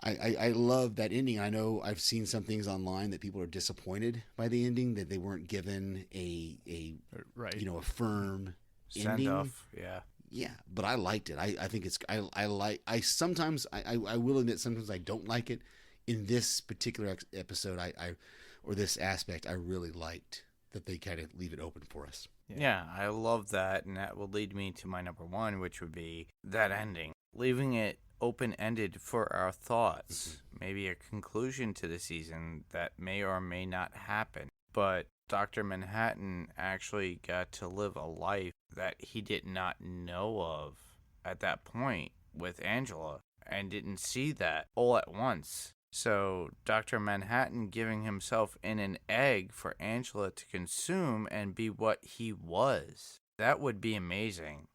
[SPEAKER 7] I love that ending. I know I've seen some things online that people are disappointed by the ending, that they weren't given a a firm
[SPEAKER 6] Send
[SPEAKER 7] ending.
[SPEAKER 6] off. Yeah.
[SPEAKER 7] Yeah, but I liked it. I think it's I will admit sometimes I don't like it. In this particular episode, or this aspect, I really liked that they kind of leave it open for us.
[SPEAKER 6] Yeah, I love that, and that will lead me to my number one, which would be that ending, leaving it open-ended for our thoughts, maybe a conclusion to the season that may or may not happen. But Dr. Manhattan actually got to live a life that he did not know of at that point with Angela, and didn't see that all at once. So Dr. Manhattan giving himself in an egg for Angela to consume and be what he was. That would be amazing.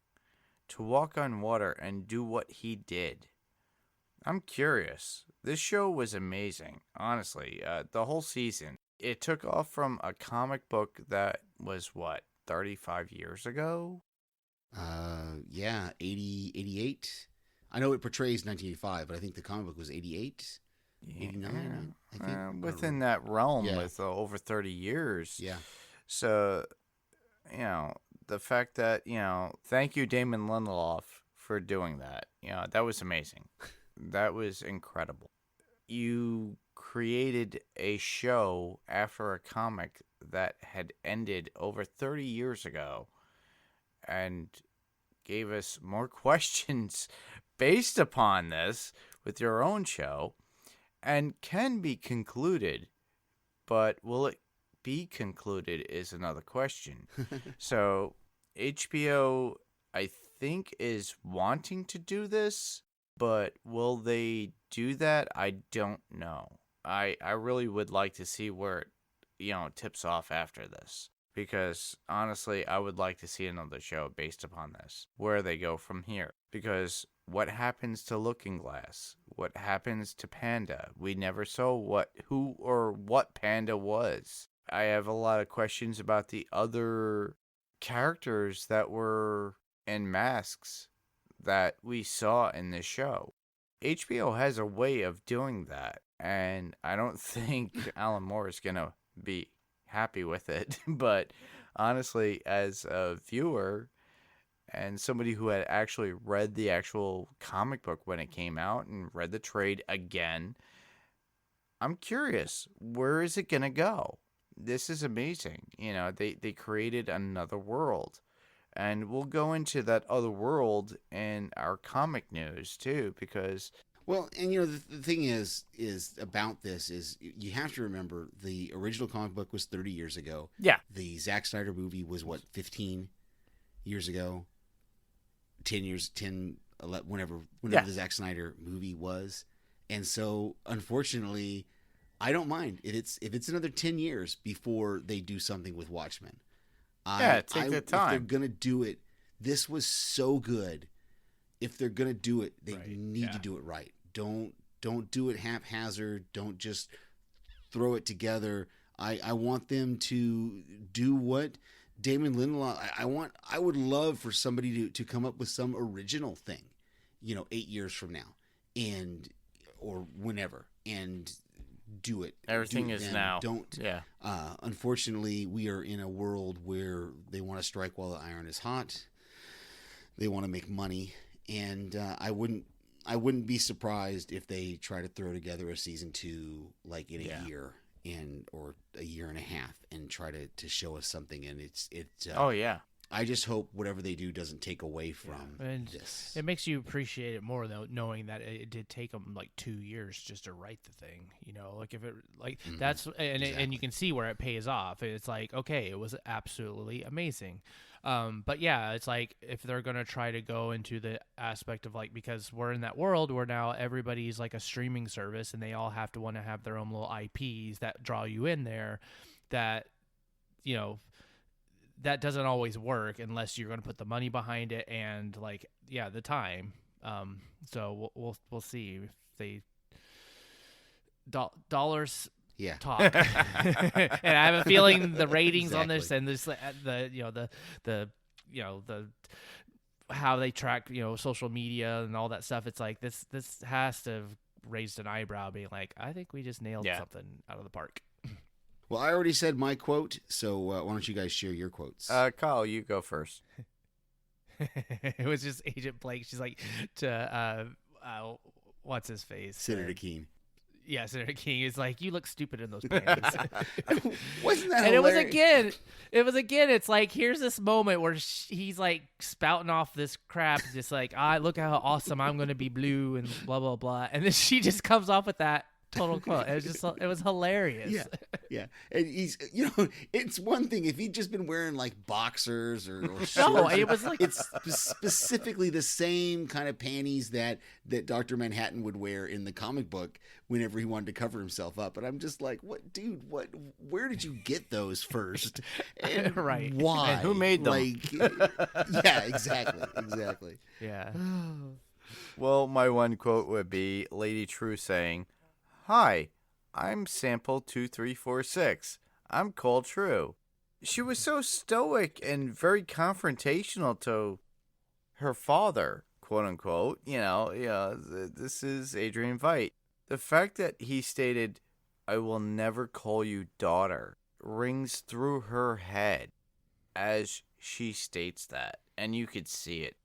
[SPEAKER 6] To walk on water and do what he did. I'm curious. This show was amazing, honestly. The whole season. It took off from a comic book that was, 35 years ago?
[SPEAKER 7] Yeah, 80, 88. I know it portrays 1985, but I think the comic book was 88, 89, I think.
[SPEAKER 6] Within that realm
[SPEAKER 7] Yeah.
[SPEAKER 6] with over 30 years.
[SPEAKER 7] Yeah.
[SPEAKER 6] So, the fact that, thank you, Damon Lindelof, for doing that. That was amazing. That was incredible. You created a show after a comic that had ended over 30 years ago and gave us more questions based upon this with your own show and can be concluded, but will it be concluded is another question. So HBO, I think, is wanting to do this, but will they do that? I don't know. I really would like to see where it tips off after this. Because, honestly, I would like to see another show based upon this. Where they go from here. Because what happens to Looking Glass? What happens to Panda? We never saw who or what Panda was. I have a lot of questions about the other characters that were in masks that we saw in this show. HBO has a way of doing that. And I don't think Alan Moore is going to be happy with it, but honestly, as a viewer and somebody who had actually read the actual comic book when it came out and read the trade again, I'm curious, where is it gonna go? This is amazing. They created another world, and we'll go into that other world in our comic news too, because
[SPEAKER 7] Well, and the thing is about this is you have to remember the original comic book was 30 years ago.
[SPEAKER 6] yeah,
[SPEAKER 7] The Zack Snyder movie was 15 years ago. 10 years, 10, 11, whenever
[SPEAKER 6] Yeah.
[SPEAKER 7] the Zack Snyder movie was. And so, unfortunately, I don't mind if it's another 10 years before they do something with Watchmen.
[SPEAKER 6] Take the
[SPEAKER 7] If
[SPEAKER 6] time.
[SPEAKER 7] they're going to do it, this was so good. If they're going to do it, they
[SPEAKER 8] Right,
[SPEAKER 7] need
[SPEAKER 8] yeah.
[SPEAKER 7] to do it right. Don't do it haphazard. Don't just throw it together. I want them to do what Damon Lindelof. I would love for somebody to come up with some original thing, 8 years from now, or whenever, and do it.
[SPEAKER 6] Everything
[SPEAKER 7] Do it
[SPEAKER 6] is
[SPEAKER 7] then.
[SPEAKER 6] now.
[SPEAKER 7] Don't.
[SPEAKER 6] Yeah.
[SPEAKER 7] Unfortunately, we are in a world where they want to strike while the iron is hot. They want to make money, and I wouldn't be surprised if they try to throw together a season 2 like in a year or a year and a half and try to show us something. And it's
[SPEAKER 6] Oh yeah.
[SPEAKER 7] I just hope whatever they do doesn't take away from
[SPEAKER 8] And
[SPEAKER 7] this.
[SPEAKER 8] it makes you appreciate it more though, knowing that it did take them like 2 years just to write the thing. Like if it that's and you can see where it pays off. It's like, okay, it was absolutely amazing. But yeah, it's like if they're gonna try to go into the aspect of because we're in that world where now everybody's like a streaming service and they all have to want to have their own little IPs that draw you in there. That that doesn't always work unless you're going to put the money behind it and the time. So we'll see if they dollars
[SPEAKER 7] Yeah.
[SPEAKER 8] talk. And I have a feeling the ratings on this
[SPEAKER 7] Exactly.
[SPEAKER 8] and this the how they track social media and all that stuff. It's like this has to have raised an eyebrow, being like, I think we just nailed something out of the park.
[SPEAKER 7] Well, I already said my quote, so why don't you guys share your quotes?
[SPEAKER 6] Kyle, you go first.
[SPEAKER 8] It was just Agent Blake. She's like to what's his face?
[SPEAKER 7] Senator Keene.
[SPEAKER 8] Yeah, Senator King is like, you look stupid in those pants.
[SPEAKER 7] Wasn't that
[SPEAKER 8] And it was
[SPEAKER 7] hilarious?
[SPEAKER 8] again, it's like, here's this moment where he's like spouting off this crap, just like, look how awesome I'm going to be blue and blah, blah, blah. And then she just comes off with that total quote. It was hilarious.
[SPEAKER 7] Yeah, yeah. And he's, it's one thing if he'd just been wearing like boxers or shorts.
[SPEAKER 8] No, it was like,
[SPEAKER 7] It's specifically the same kind of panties that Dr. Manhattan would wear in the comic book whenever he wanted to cover himself up. And I'm just like, what, dude? Where did you get those first? And
[SPEAKER 8] Right.
[SPEAKER 7] why?
[SPEAKER 6] And who made them?
[SPEAKER 7] Yeah, exactly.
[SPEAKER 8] yeah.
[SPEAKER 6] Well, my one quote would be Lady True saying, "Hi, I'm Sample 2346. I'm Cole True." She was so stoic and very confrontational to her father, quote unquote, this is Adrian Veidt. The fact that he stated, "I will never call you daughter," rings through her head as she states that. And you could see it,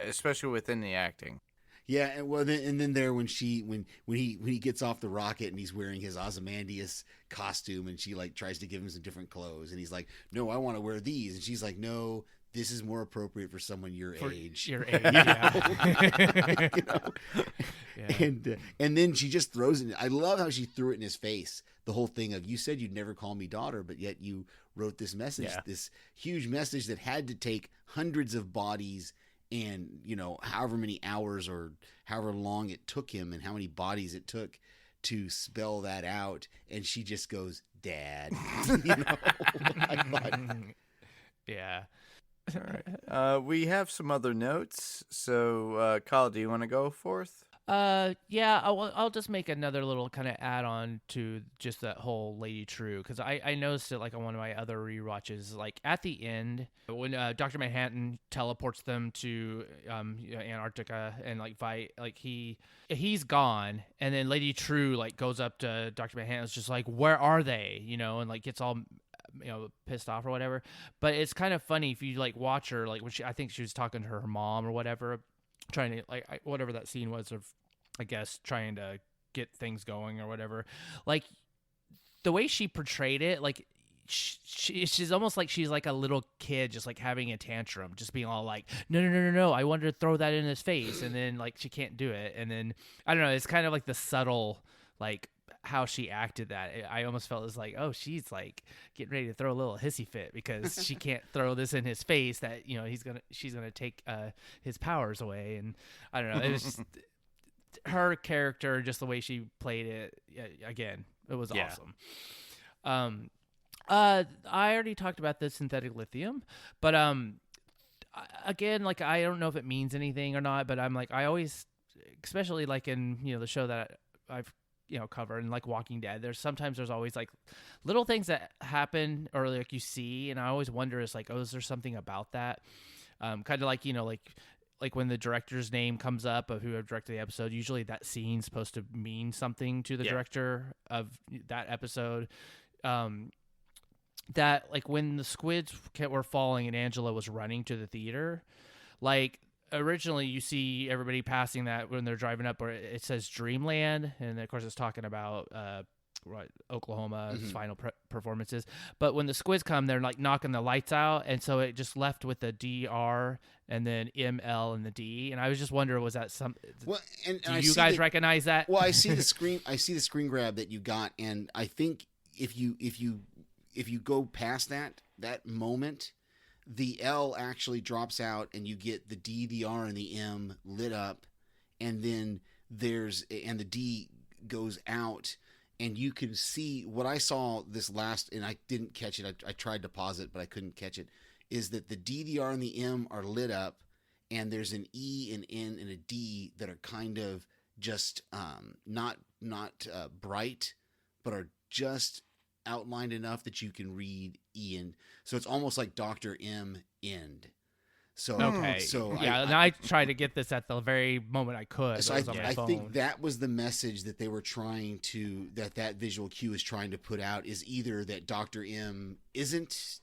[SPEAKER 6] especially within the acting.
[SPEAKER 7] Yeah, and then there when he gets off the rocket and he's wearing his Ozymandias costume and she like tries to give him some different clothes and he's like, "No, I want to wear these," and she's like, "No, this is more appropriate for someone your age."
[SPEAKER 8] Your age, yeah.
[SPEAKER 7] Yeah. And then she just throws it. I love how she threw it in his face. The whole thing of, "You said you'd never call me daughter, but yet you wrote this message, this huge message that had to take hundreds of bodies and however many hours or however long it took him and how many bodies it took to spell that out," and she just goes, "Dad." I thought,
[SPEAKER 8] Yeah.
[SPEAKER 6] All right. We have some other notes. So, Kyle, do you want to go forth?
[SPEAKER 8] Yeah, I'll just make another little kind of add-on to just that whole Lady True, because I noticed it like on one of my other rewatches, like at the end when Dr. Manhattan teleports them to Antarctica, and like he's gone, and then Lady True like goes up to Dr. Manhattan, is just like, "Where are they?" And like gets all pissed off or whatever. But it's kind of funny if you like watch her, like when I think she was talking to her mom or whatever, trying to like whatever that scene was of, I guess, trying to get things going or whatever. Like the way she portrayed it, like she's almost like she's like a little kid just like having a tantrum, just being all like, no, I wanted to throw that in his face, and then like she can't do it, and then I don't know, it's kind of like the subtle like how she acted that. I almost felt as like, oh, she's like getting ready to throw a little hissy fit because she can't throw this in his face that she's gonna take his powers away. And I don't know, it was just her character, just the way she played it. Again, it was awesome. I already talked about the synthetic lithium, but again, like I don't know if it means anything or not, but I'm like, I always, especially like in the show that I've cover, and like Walking Dead, there's always like little things that happen or like you see, and I always wonder, is like, oh, is there something about that? Kind of like like when the director's name comes up of who directed the episode, usually that scene's supposed to mean something to the director of that episode. That like when the squids were falling and Angela was running to the theater, like originally you see everybody passing that when they're driving up, where it says Dreamland, and of course it's talking about Oklahoma's final performances. But when the squids come, they're like knocking the lights out, and so it just left with the DR and then ML and the D. And I was just wondering, was that some? Well, and do you guys recognize that?
[SPEAKER 7] Well, I see the screen. I see the screen grab that you got, and I think if you go past that moment, the L actually drops out and you get the D, the R, and the M lit up, and then and the D goes out, and you can see what I saw this last, and I didn't catch it. I tried to pause it, but I couldn't catch it, is that the D, the R, and the M are lit up, and there's an E, an N, and a D that are kind of just not bright, but are just outlined enough that you can read Ian. So it's almost like Dr. M end. So
[SPEAKER 8] okay. So I tried to get this at the very moment I could.
[SPEAKER 7] So I think that was the message that they were trying to, that visual cue is trying to put out, is either that Dr. M isn't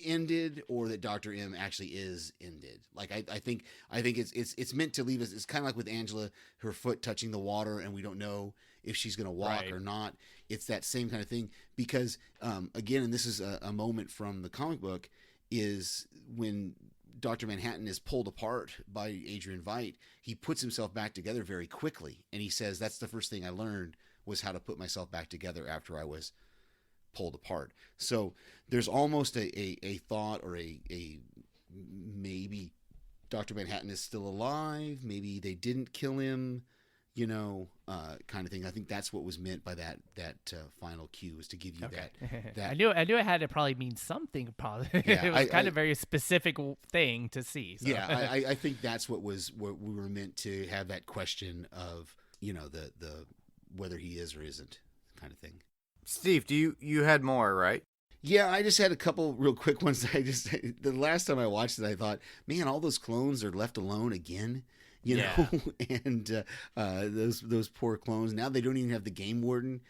[SPEAKER 7] ended or that Dr. M actually is ended. Like I think it's meant to leave us. It's kind of like with Angela, her foot touching the water, and we don't know if she's going to walk or not. It's that same kind of thing, because again, and this is a moment from the comic book, is when Dr. Manhattan is pulled apart by Adrian Veidt, he puts himself back together very quickly, and he says, that's the first thing I learned, was how to put myself back together after I was pulled apart. So there's almost a thought, or a maybe Dr. Manhattan is still alive, maybe they didn't kill him, kind of thing. I think that's what was meant by that final cue, is to give you that.
[SPEAKER 8] I knew it had to probably mean something positive.
[SPEAKER 7] Yeah,
[SPEAKER 8] it was kind of very specific thing to see. So.
[SPEAKER 7] Yeah, I think that's what we were meant to have, that question of the whether he is or isn't kind of thing.
[SPEAKER 6] Steve, you had more, right?
[SPEAKER 7] Yeah, I just had a couple real quick ones. The last time I watched it, I thought, man, all those clones are left alone again, you know, and those poor clones. Now they don't even have the game warden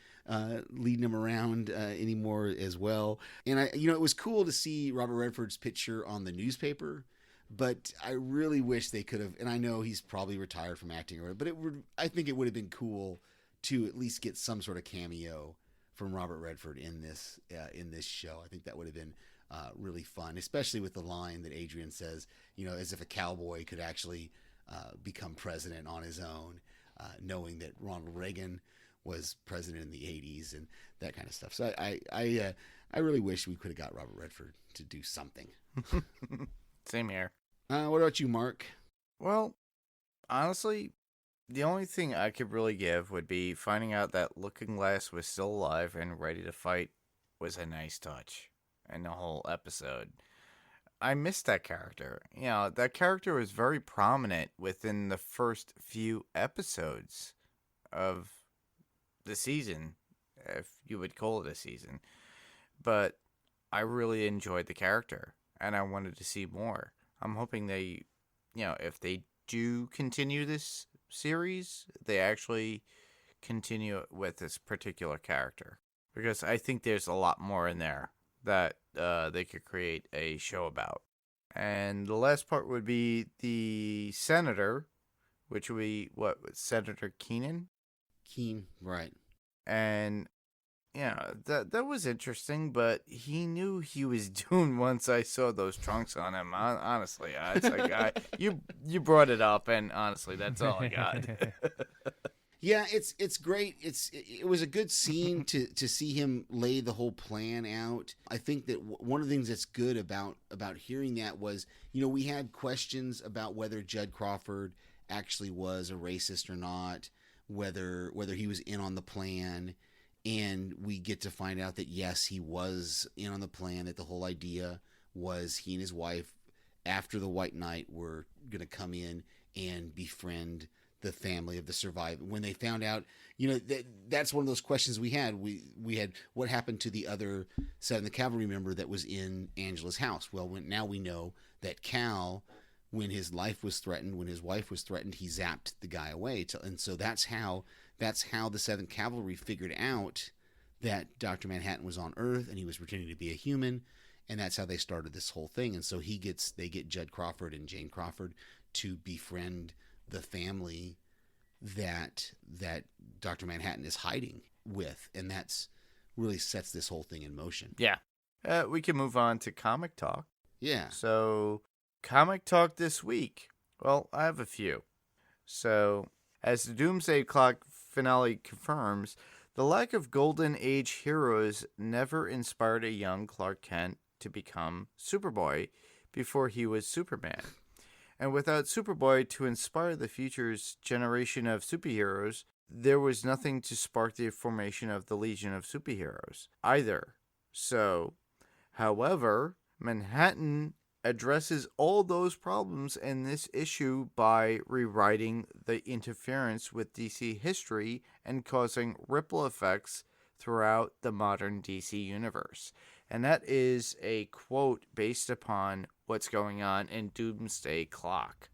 [SPEAKER 7] leading them around anymore as well. And it was cool to see Robert Redford's picture on the newspaper, but I really wish they could have. And I know he's probably retired from acting or whatever, but I think it would have been cool to at least get some sort of cameo from Robert Redford in this show. I think that would have been really fun, especially with the line that Adrian says, as if a cowboy could actually become president on his own, knowing that Ronald Reagan was president in the 80s and that kind of stuff. So I really wish we could have got Robert Redford to do something.
[SPEAKER 6] Same here.
[SPEAKER 7] What about you, Mark?
[SPEAKER 6] Well, honestly, the only thing I could really give would be finding out that Looking Glass was still alive and ready to fight was a nice touch in the whole episode. I missed that character. That character was very prominent within the first few episodes of the season, if you would call it a season. But I really enjoyed the character, and I wanted to see more. I'm hoping they, if they do continue this series, they actually continue with this particular character, because I think there's a lot more in there that they could create a show about. And the last part would be the senator, which would be Senator Keenan,
[SPEAKER 7] right? And
[SPEAKER 6] that was interesting, but he knew he was doomed once I saw those trunks on him. Honestly, it's like you brought it up, and honestly, that's all I got.
[SPEAKER 7] Yeah, it's great. It was a good scene to see him lay the whole plan out. I think that one of the things that's good about hearing that was, we had questions about whether Judd Crawford actually was a racist or not, whether he was in on the plan. And we get to find out that, yes, he was in on the plan, that the whole idea was he and his wife, after the White Knight, were going to come in and befriend the family of the survivor. When they found out, that's one of those questions we had. We had, what happened to the other 7th Cavalry member that was in Angela's house? Well, now we know that Cal, when his life was threatened, when his wife was threatened, he zapped the guy away. And so that's how the 7th Cavalry figured out that Dr. Manhattan was on Earth and he was pretending to be a human, and that's how they started this whole thing. And so they get Judd Crawford and Jane Crawford to befriend the family that Dr. Manhattan is hiding with, and that's really sets this whole thing in motion.
[SPEAKER 6] Yeah. We can move on to comic talk.
[SPEAKER 7] Yeah.
[SPEAKER 6] So, comic talk this week. Well, I have a few. So, as the Doomsday Clock finale confirms, the lack of Golden Age heroes never inspired a young Clark Kent to become Superboy before he was Superman. And without Superboy to inspire the future's generation of superheroes, there was nothing to spark the formation of the Legion of Superheroes either. So, however, Manhattan addresses all those problems in this issue by rewriting the interference with DC history and causing ripple effects throughout the modern DC universe. And that is a quote based upon what's going on in Doomsday Clock.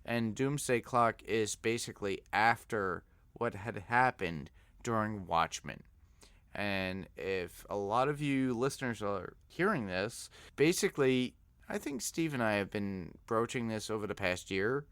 [SPEAKER 6] And Doomsday Clock is basically after what had happened during Watchmen. And if a lot of you listeners are hearing this, basically, I think Steve and I have been broaching this over the past year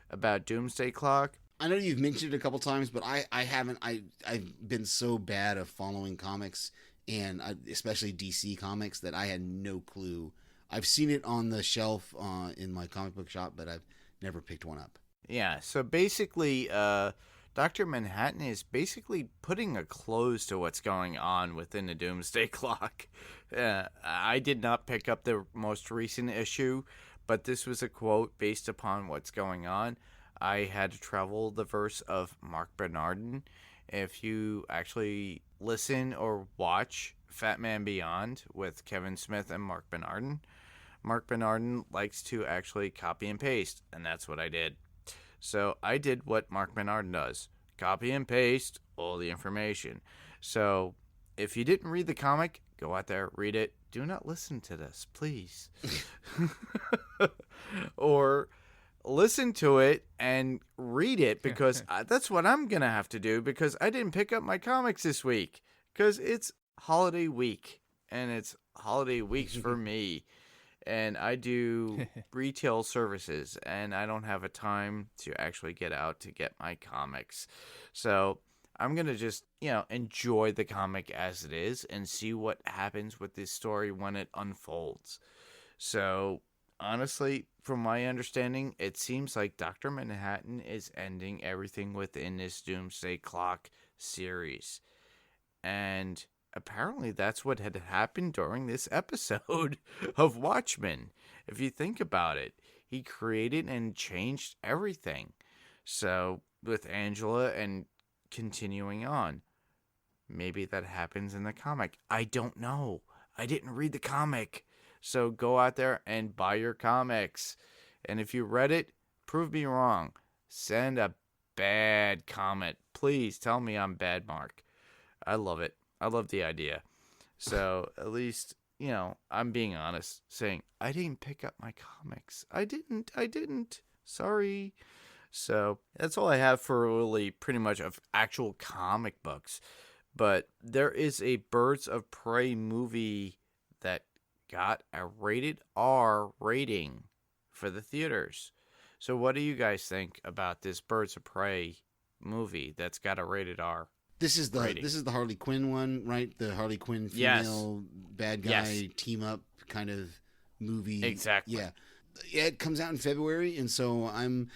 [SPEAKER 6] about Doomsday Clock.
[SPEAKER 7] I know you've mentioned it a couple times, but I haven't. I've been so bad of following comics, and especially DC comics, that I had no clue. I've seen it on the shelf in my comic book shop, but I've never picked one up.
[SPEAKER 6] Yeah, so basically, Dr. Manhattan is basically putting a close to what's going on within the Doomsday Clock. I did not pick up the most recent issue, but this was a quote based upon what's going on. I had to travel the verse of Mark Bernardin. If you actually listen or watch Fat Man Beyond with Kevin Smith and Mark Bernardin likes to actually copy and paste, and that's what I did. So I did what Mark Bernardin does. Copy and paste all the information. So if you didn't read the comic, go out there, read it, do not listen to this, please. Or listen to it and read it, because that's what I'm going to have to do, because I didn't pick up my comics this week because it's holiday week and it's holiday weeks for me. And I do retail services, and I don't have a time to actually get out to get my comics. So I'm going to just, enjoy the comic as it is and see what happens with this story when it unfolds. So honestly, from my understanding, it seems like Dr. Manhattan is ending everything within this Doomsday Clock series. And apparently that's what had happened during this episode of Watchmen. If you think about it, he created and changed everything. So with Angela and continuing on, maybe that happens in the comic. I don't know. I didn't read the comic. So go out there and buy your comics. And if you read it, prove me wrong. Send a bad comment. Please tell me I'm bad, Mark. I love it. I love the idea. So at least, I'm being honest, saying, I didn't pick up my comics. I didn't. Sorry. So that's all I have for really pretty much of actual comic books. But there is a Birds of Prey movie that got a rated R rating for the theaters. So what do you guys think about this Birds of Prey movie that's got a rated R?
[SPEAKER 7] This is the Harley Quinn one, right? The Harley Quinn female bad guy team up kind of movie.
[SPEAKER 6] Exactly.
[SPEAKER 7] Yeah, it comes out in February, and so I'm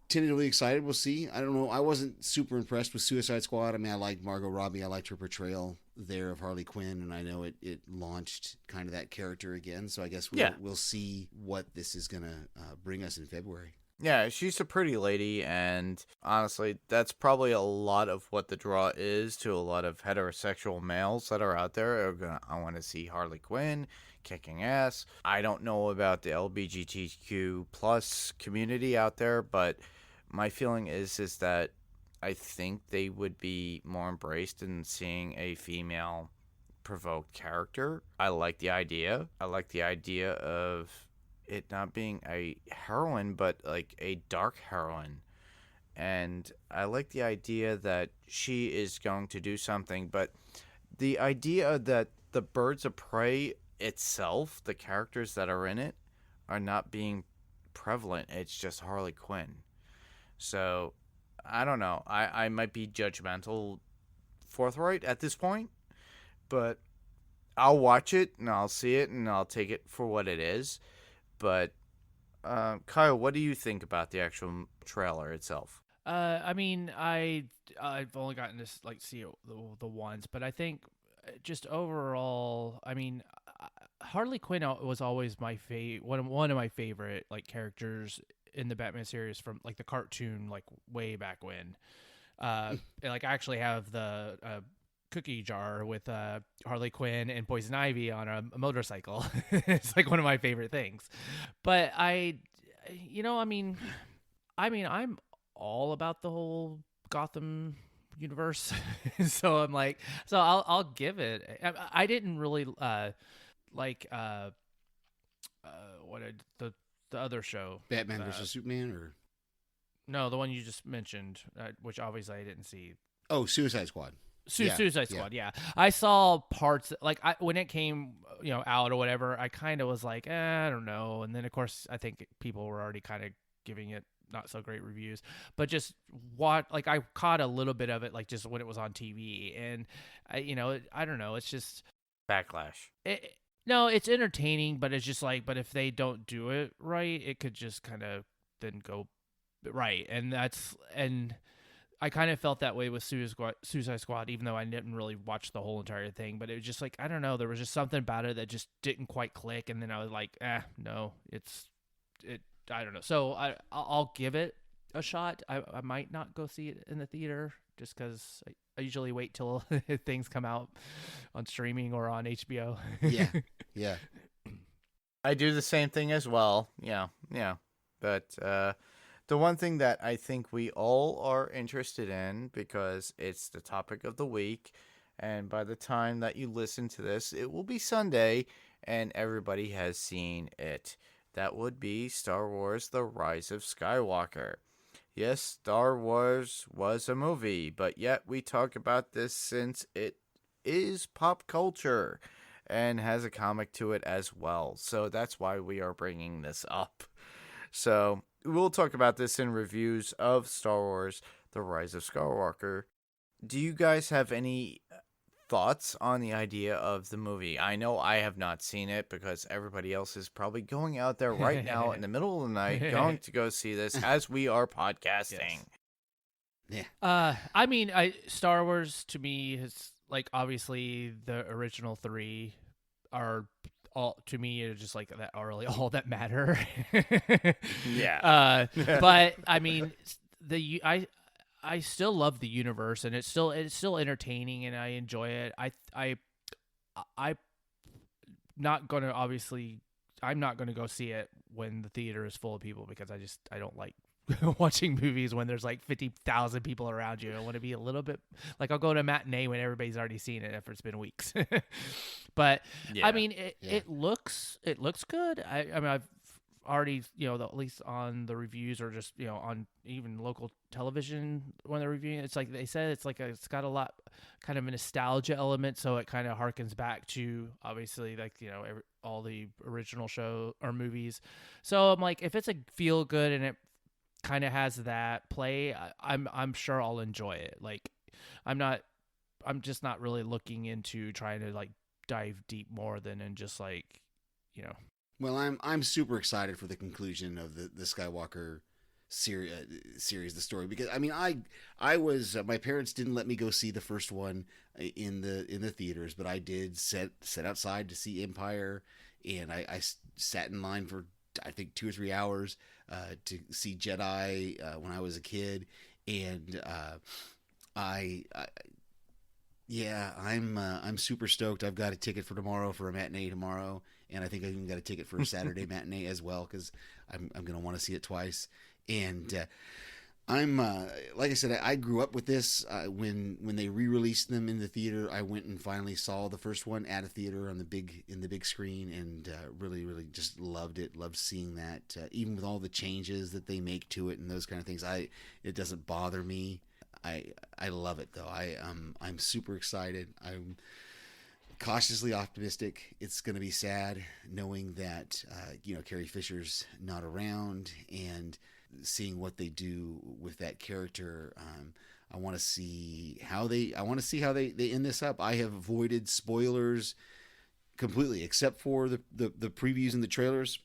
[SPEAKER 7] tentatively excited. We'll see. I don't know. I wasn't super impressed with Suicide Squad. I mean, I liked Margot Robbie. I liked her portrayal there of Harley Quinn, and I know it launched kind of that character again. So I guess we'll see what this is gonna bring us in February.
[SPEAKER 6] Yeah, she's a pretty lady, and honestly, that's probably a lot of what the draw is to a lot of heterosexual males that are out there. I want to see Harley Quinn kicking ass. I don't know about the LGBTQ plus community out there, but my feeling is that I think they would be more embraced in seeing a female provoked character. I like the idea. I like the idea of it not being a heroine, but like a dark heroine. And I like the idea that she is going to do something, but the idea that the Birds of Prey itself, the characters that are in it, are not being prevalent. It's just Harley Quinn. So I don't know. I might be judgmental, forthright at this point, but I'll watch it and I'll see it and I'll take it for what it is. But Kyle, what do you think about the actual trailer itself?
[SPEAKER 8] I mean, I've only gotten to see the once, but I think just overall, I mean, Harley Quinn was always my one of my favorite characters in the Batman series from the cartoon way back when. And, I actually have the cookie jar with Harley Quinn and Poison Ivy on a motorcycle. It's one of my favorite things. But I'm all about the whole Gotham universe. So I'll give it. I didn't really the other show,
[SPEAKER 7] Batman versus Superman, or
[SPEAKER 8] no, the one you just mentioned, which obviously I didn't see.
[SPEAKER 7] Oh, Suicide Squad.
[SPEAKER 8] Suicide Squad, yeah. I saw parts when it came, out or whatever. I kind of was like, I don't know. And then of course I think people were already kind of giving it not so great reviews. But just I caught a little bit of it, just when it was on TV, and I don't know. It's just
[SPEAKER 6] Backlash.
[SPEAKER 8] No, it's entertaining, but it's just but if they don't do it right, it could just kind of then go right, and I kind of felt that way with Suicide Squad, even though I didn't really watch the whole entire thing. But it was just I don't know, there was just something about it that just didn't quite click, and then I was like, no, I don't know. So I'll give it a shot. I might not go see it in the theater just because I usually wait till things come out on streaming or on HBO.
[SPEAKER 7] Yeah.
[SPEAKER 6] I do the same thing as well. Yeah. But the one thing that I think we all are interested in, because it's the topic of the week, And by the time that you listen to this, it will be Sunday, and everybody has seen it. That would be Star Wars The Rise of Skywalker. Yes, Star Wars was a movie, but yet we talk about this since it is pop culture and has a comic to it as well. So that's why we are bringing this up. So we'll talk about this in reviews of Star Wars The Rise of Skywalker. Do you guys have any thoughts on the idea of the movie? I know I have not seen it because everybody else is probably going out there right now in the middle of the night going to go see this as we are podcasting.
[SPEAKER 7] Yeah.
[SPEAKER 8] I mean, Star Wars to me is like obviously the original 3 are all to me are just like that are really all that matter.
[SPEAKER 6] Yeah.
[SPEAKER 8] But I mean, I still love the universe, and it's still entertaining, and I enjoy it. I'm not gonna go see it when the theater is full of people because I don't like watching movies when there's like 50,000 people around you. I want to be a little bit like I'll go to a matinee when everybody's already seen it if it's been weeks. But
[SPEAKER 6] Yeah.
[SPEAKER 8] I mean, it looks good. I mean, I've already, at least on the reviews or just, on even local television when they're reviewing it, it's like they said it's got a lot kind of a nostalgia element, so it kind of harkens back to obviously like, all the original show or movies. So I'm like, if it's a feel good and it kind of has that play, I'm sure I'll enjoy it. Like I'm just not really looking into trying to like dive deep more than in just like,
[SPEAKER 7] Well, I'm super excited for the conclusion of the Skywalker series, the story, because I mean I was my parents didn't let me go see the first one in the theaters, but I did sit outside to see Empire, and I sat in line for I think 2 or 3 hours to see Jedi when I was a kid, and I'm super stoked. I've got a ticket for tomorrow for a matinee tomorrow, and I think I even got a ticket for a Saturday matinee as well because I'm going to want to see it twice. And I'm like I said, I grew up with this. When they re-released them in the theater, I went and finally saw the first one at a theater in the big screen, and really just loved it. Loved seeing that, even with all the changes that they make to it and those kind of things. It doesn't bother me. I love it though. I'm super excited. I'm cautiously optimistic. It's going to be sad knowing that Carrie Fisher's not around, and seeing what they do with that character. I want to see how they end this up. I have avoided spoilers completely, except for the previews and the trailers.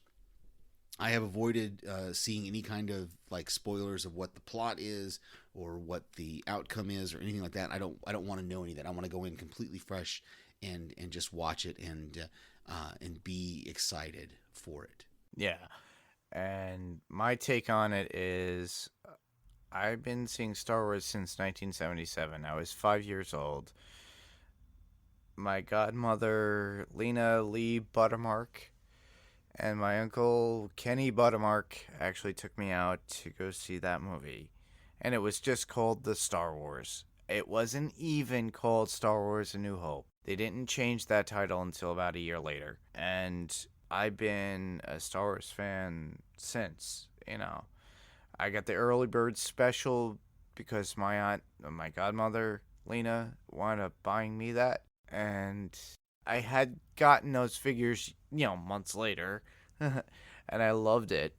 [SPEAKER 7] I have avoided seeing any kind of like spoilers of what the plot is or what the outcome is or anything like that. I don't want to know any of that. I want to go in completely fresh and just watch it and be excited for it.
[SPEAKER 6] Yeah. And my take on it is I've been seeing Star Wars since 1977. I was 5 years old. My godmother, Lena Lee Buttermark, and my uncle, Kenny Buttermark, actually took me out to go see that movie. And it was just called The Star Wars. It wasn't even called Star Wars A New Hope. They didn't change that title until about a year later. And I've been a Star Wars fan since, I got the early bird special because my aunt, my godmother, Lena, wound up buying me that. And I had gotten those figures, months later. And I loved it.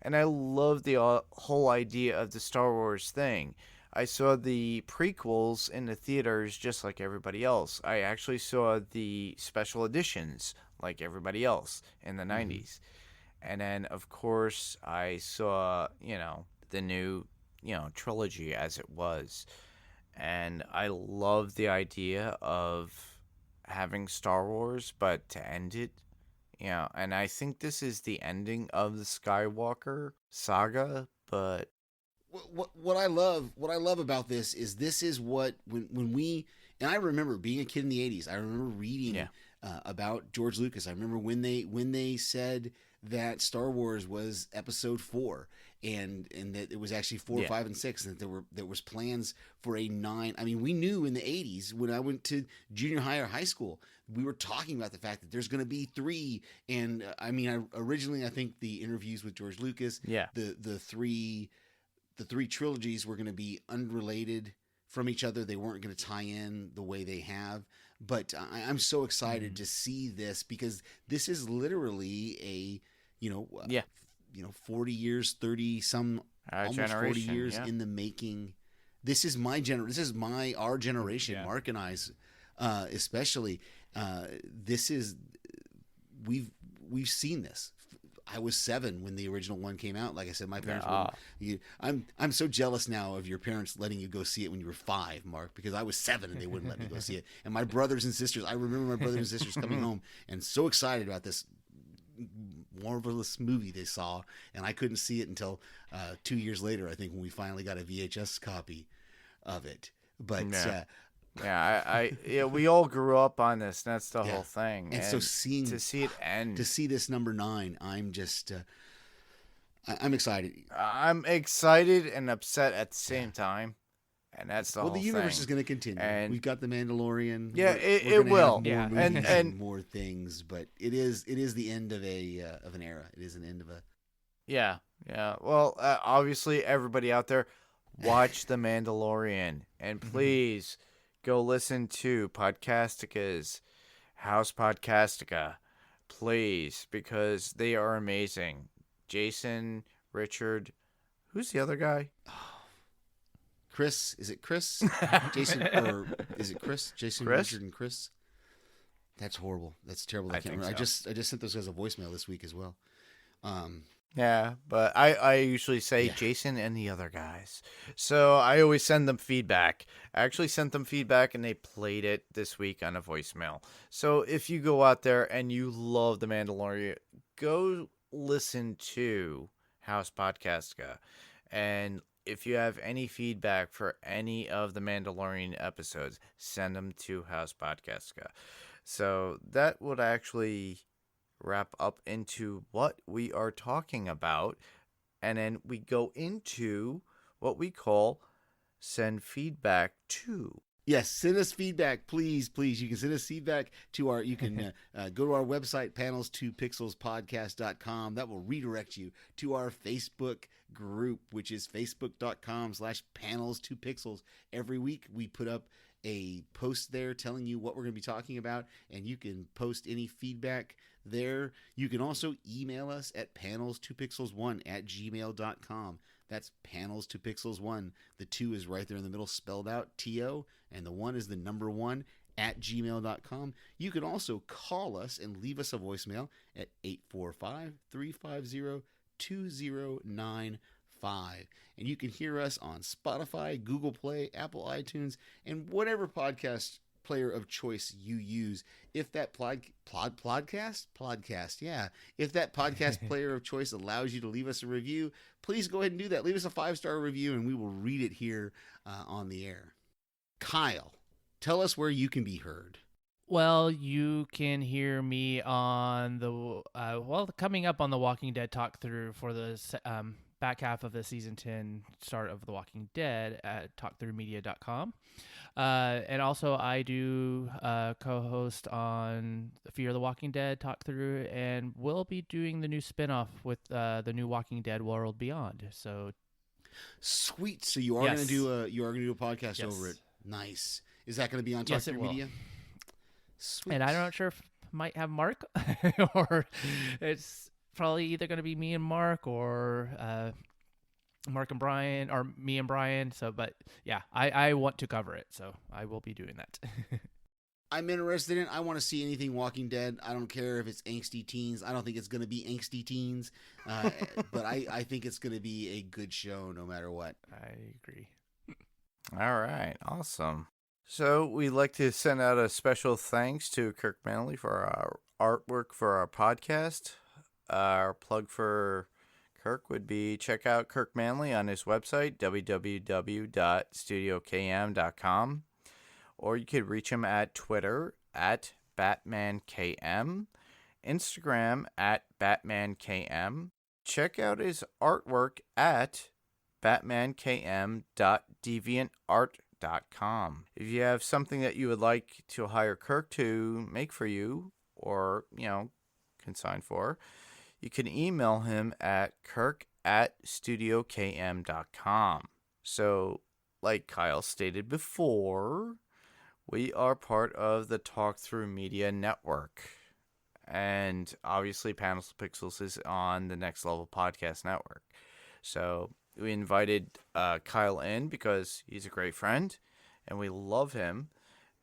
[SPEAKER 6] And I loved the whole idea of the Star Wars thing. I saw the prequels in the theaters just like everybody else. I actually saw the special editions like everybody else in the 90s. And then, of course, I saw, the new, trilogy as it was. And I love the idea of having Star Wars, but to end it, and I think this is the ending of the Skywalker saga, but
[SPEAKER 7] what I love about this is what when we, and I remember being a kid in the 80s, I remember reading about George Lucas. I remember when they said that Star Wars was Episode 4, and that it was actually 4, 5, and 6, and that there was plans for a 9. I mean, we knew in the 80s when I went to junior high or high school, we were talking about the fact that there's going to be 3. And I mean, originally I think the interviews with George Lucas, the three trilogies were going to be unrelated from each other. They weren't going to tie in the way they have. But I'm so excited to see this, because this is literally a 40 years, 30 some almost 40 years in the making. This is our generation, Mark and I's especially. We've seen this. I was 7 when the original one came out. Like I said, my parents I'm so jealous now of your parents letting you go see it when you were 5, Mark, because I was 7 and they wouldn't let me go see it. And my brothers and sisters, I remember my brothers and sisters coming home and so excited about this marvelous movie they saw, and I couldn't see it until 2 years later, I think, when we finally got a VHS copy of it. But
[SPEAKER 6] we all grew up on this. That's the whole thing.
[SPEAKER 7] And so to
[SPEAKER 6] see it end,
[SPEAKER 7] to see this number 9, I'm just I'm excited.
[SPEAKER 6] I'm excited and upset at the same time, and that's the whole thing.
[SPEAKER 7] The universe is going to continue. And we've got the Mandalorian.
[SPEAKER 6] Yeah, it will.
[SPEAKER 7] More movies and more things, but it is the end of an era. It is an end of a.
[SPEAKER 6] Yeah. Well, obviously, everybody out there, watch the Mandalorian, and please. Go listen to Podcastica's House Podcastica, please, because they are amazing. Jason, Richard, who's the other guy?
[SPEAKER 7] Chris, is it Chris? Jason, or is it Chris? Jason,
[SPEAKER 6] Chris?
[SPEAKER 7] Richard, and Chris? That's horrible. That's terrible. I can't remember.
[SPEAKER 6] So.
[SPEAKER 7] I just sent those guys a voicemail this week as well.
[SPEAKER 6] Yeah, but I usually say Jason and the other guys. So I always send them feedback. I actually sent them feedback, and they played it this week on a voicemail. So if you go out there and you love The Mandalorian, go listen to House Podcastica. And if you have any feedback for any of the Mandalorian episodes, send them to House Podcastica. So that would actually wrap up into what we are talking about, and then we go into what we call send feedback to.
[SPEAKER 7] Yes, send us feedback, please. You can send us feedback to our. You can go to our website, panels2pixelspodcast.com. That will redirect you to our Facebook group, which is facebook.com/panels2pixels. Every week we put up a post there telling you what we're going to be talking about, and you can post any feedback there. You can also email us at panels2pixels1@gmail.com. That's panels2pixels1. The 2 is right there in the middle, spelled out TO, and the 1 is the number 1 @gmail.com. You can also call us and leave us a voicemail at 845-350-2095. And you can hear us on Spotify, Google Play, Apple iTunes, and whatever podcast player of choice you use. If that podcast, yeah. If that podcast player of choice allows you to leave us a review, please go ahead and do that. Leave us a 5-star review, and we will read it here on the air. Kyle, tell us where you can be heard.
[SPEAKER 8] Well, you can hear me on the coming up on the Walking Dead talk through for the back half of the season 10 start of The Walking Dead at talkthroughmedia.com. And also I do co-host on Fear the Walking Dead talk through, and we'll be doing the new spinoff with the new Walking Dead World Beyond. So
[SPEAKER 7] sweet. So you are going to do a podcast over it. Nice. Is that going to be on Talk Through Media? Sweet.
[SPEAKER 8] And I'm not sure if might have Mark or it's probably either going to be me and Mark or Mark and Brian or me and Brian. So, but yeah, I want to cover it. So I will be doing that.
[SPEAKER 7] I'm interested in it. I want to see anything Walking Dead. I don't care if it's angsty teens. I don't think it's going to be angsty teens. But I think it's going to be a good show no matter what.
[SPEAKER 8] I agree.
[SPEAKER 6] All right. Awesome. So we'd like to send out a special thanks to Kirk Manley for our artwork for our podcast. Our plug for Kirk would be check out Kirk Manley on his website, www.studiokm.com. Or you could reach him at Twitter at BatmanKM. Instagram at BatmanKM. Check out his artwork at batmankm.deviantart.com. If you have something that you would like to hire Kirk to make for you or, consign for, you can email him at kirk@studiokm.com. So, like Kyle stated before, we are part of the Talk Through Media Network. And obviously, Panels to Pixels is on the Next Level Podcast Network. So we invited Kyle in because he's a great friend, and we love him,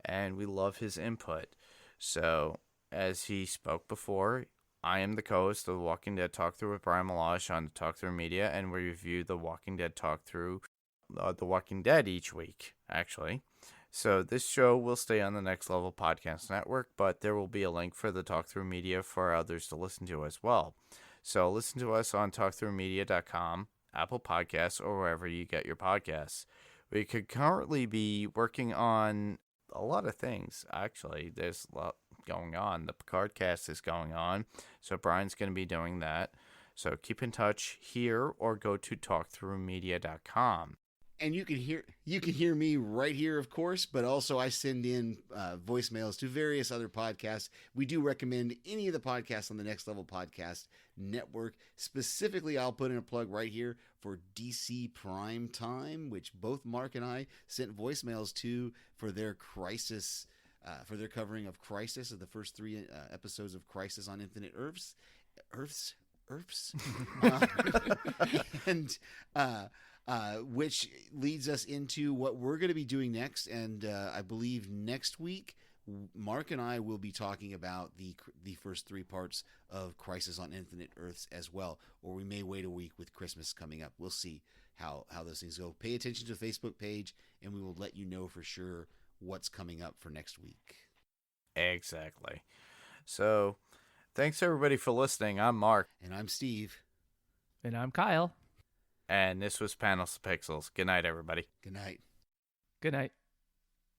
[SPEAKER 6] and we love his input. So, as he spoke before, I am the co-host of The Walking Dead Talk Through with Brian Malash on the Talk Through Media, and we review The Walking Dead Talk Through The Walking Dead each week, actually. So this show will stay on the Next Level Podcast Network, but there will be a link for the Talk Through Media for others to listen to as well. So listen to us on talkthroughmedia.com, Apple Podcasts, or wherever you get your podcasts. We could currently be working on a lot of things, actually. There's a lot going on. The Picard cast is going on, so Brian's going to be doing that. So keep in touch here or go to talkthroughmedia.com.
[SPEAKER 7] And you can hear me right here, of course, but also I send in voicemails to various other podcasts. We do recommend any of the podcasts on the Next Level Podcast Network. Specifically, I'll put in a plug right here for DC Prime Time, which both Mark and I sent voicemails to for their Crisis, for their covering of Crisis, of the first 3 episodes of Crisis on Infinite Earths. Which leads us into what we're going to be doing next. And I believe next week, Mark and I will be talking about the first 3 parts of Crisis on Infinite Earths as well. Or we may wait a week with Christmas coming up. We'll see how those things go. Pay attention to the Facebook page, and we will let you know for sure what's coming up for next week.
[SPEAKER 6] Exactly. So, thanks everybody for listening. I'm Mark.
[SPEAKER 7] And I'm Steve.
[SPEAKER 8] And I'm Kyle.
[SPEAKER 6] And this was Panels to Pixels. Good night, everybody.
[SPEAKER 7] Good night.
[SPEAKER 8] Good night.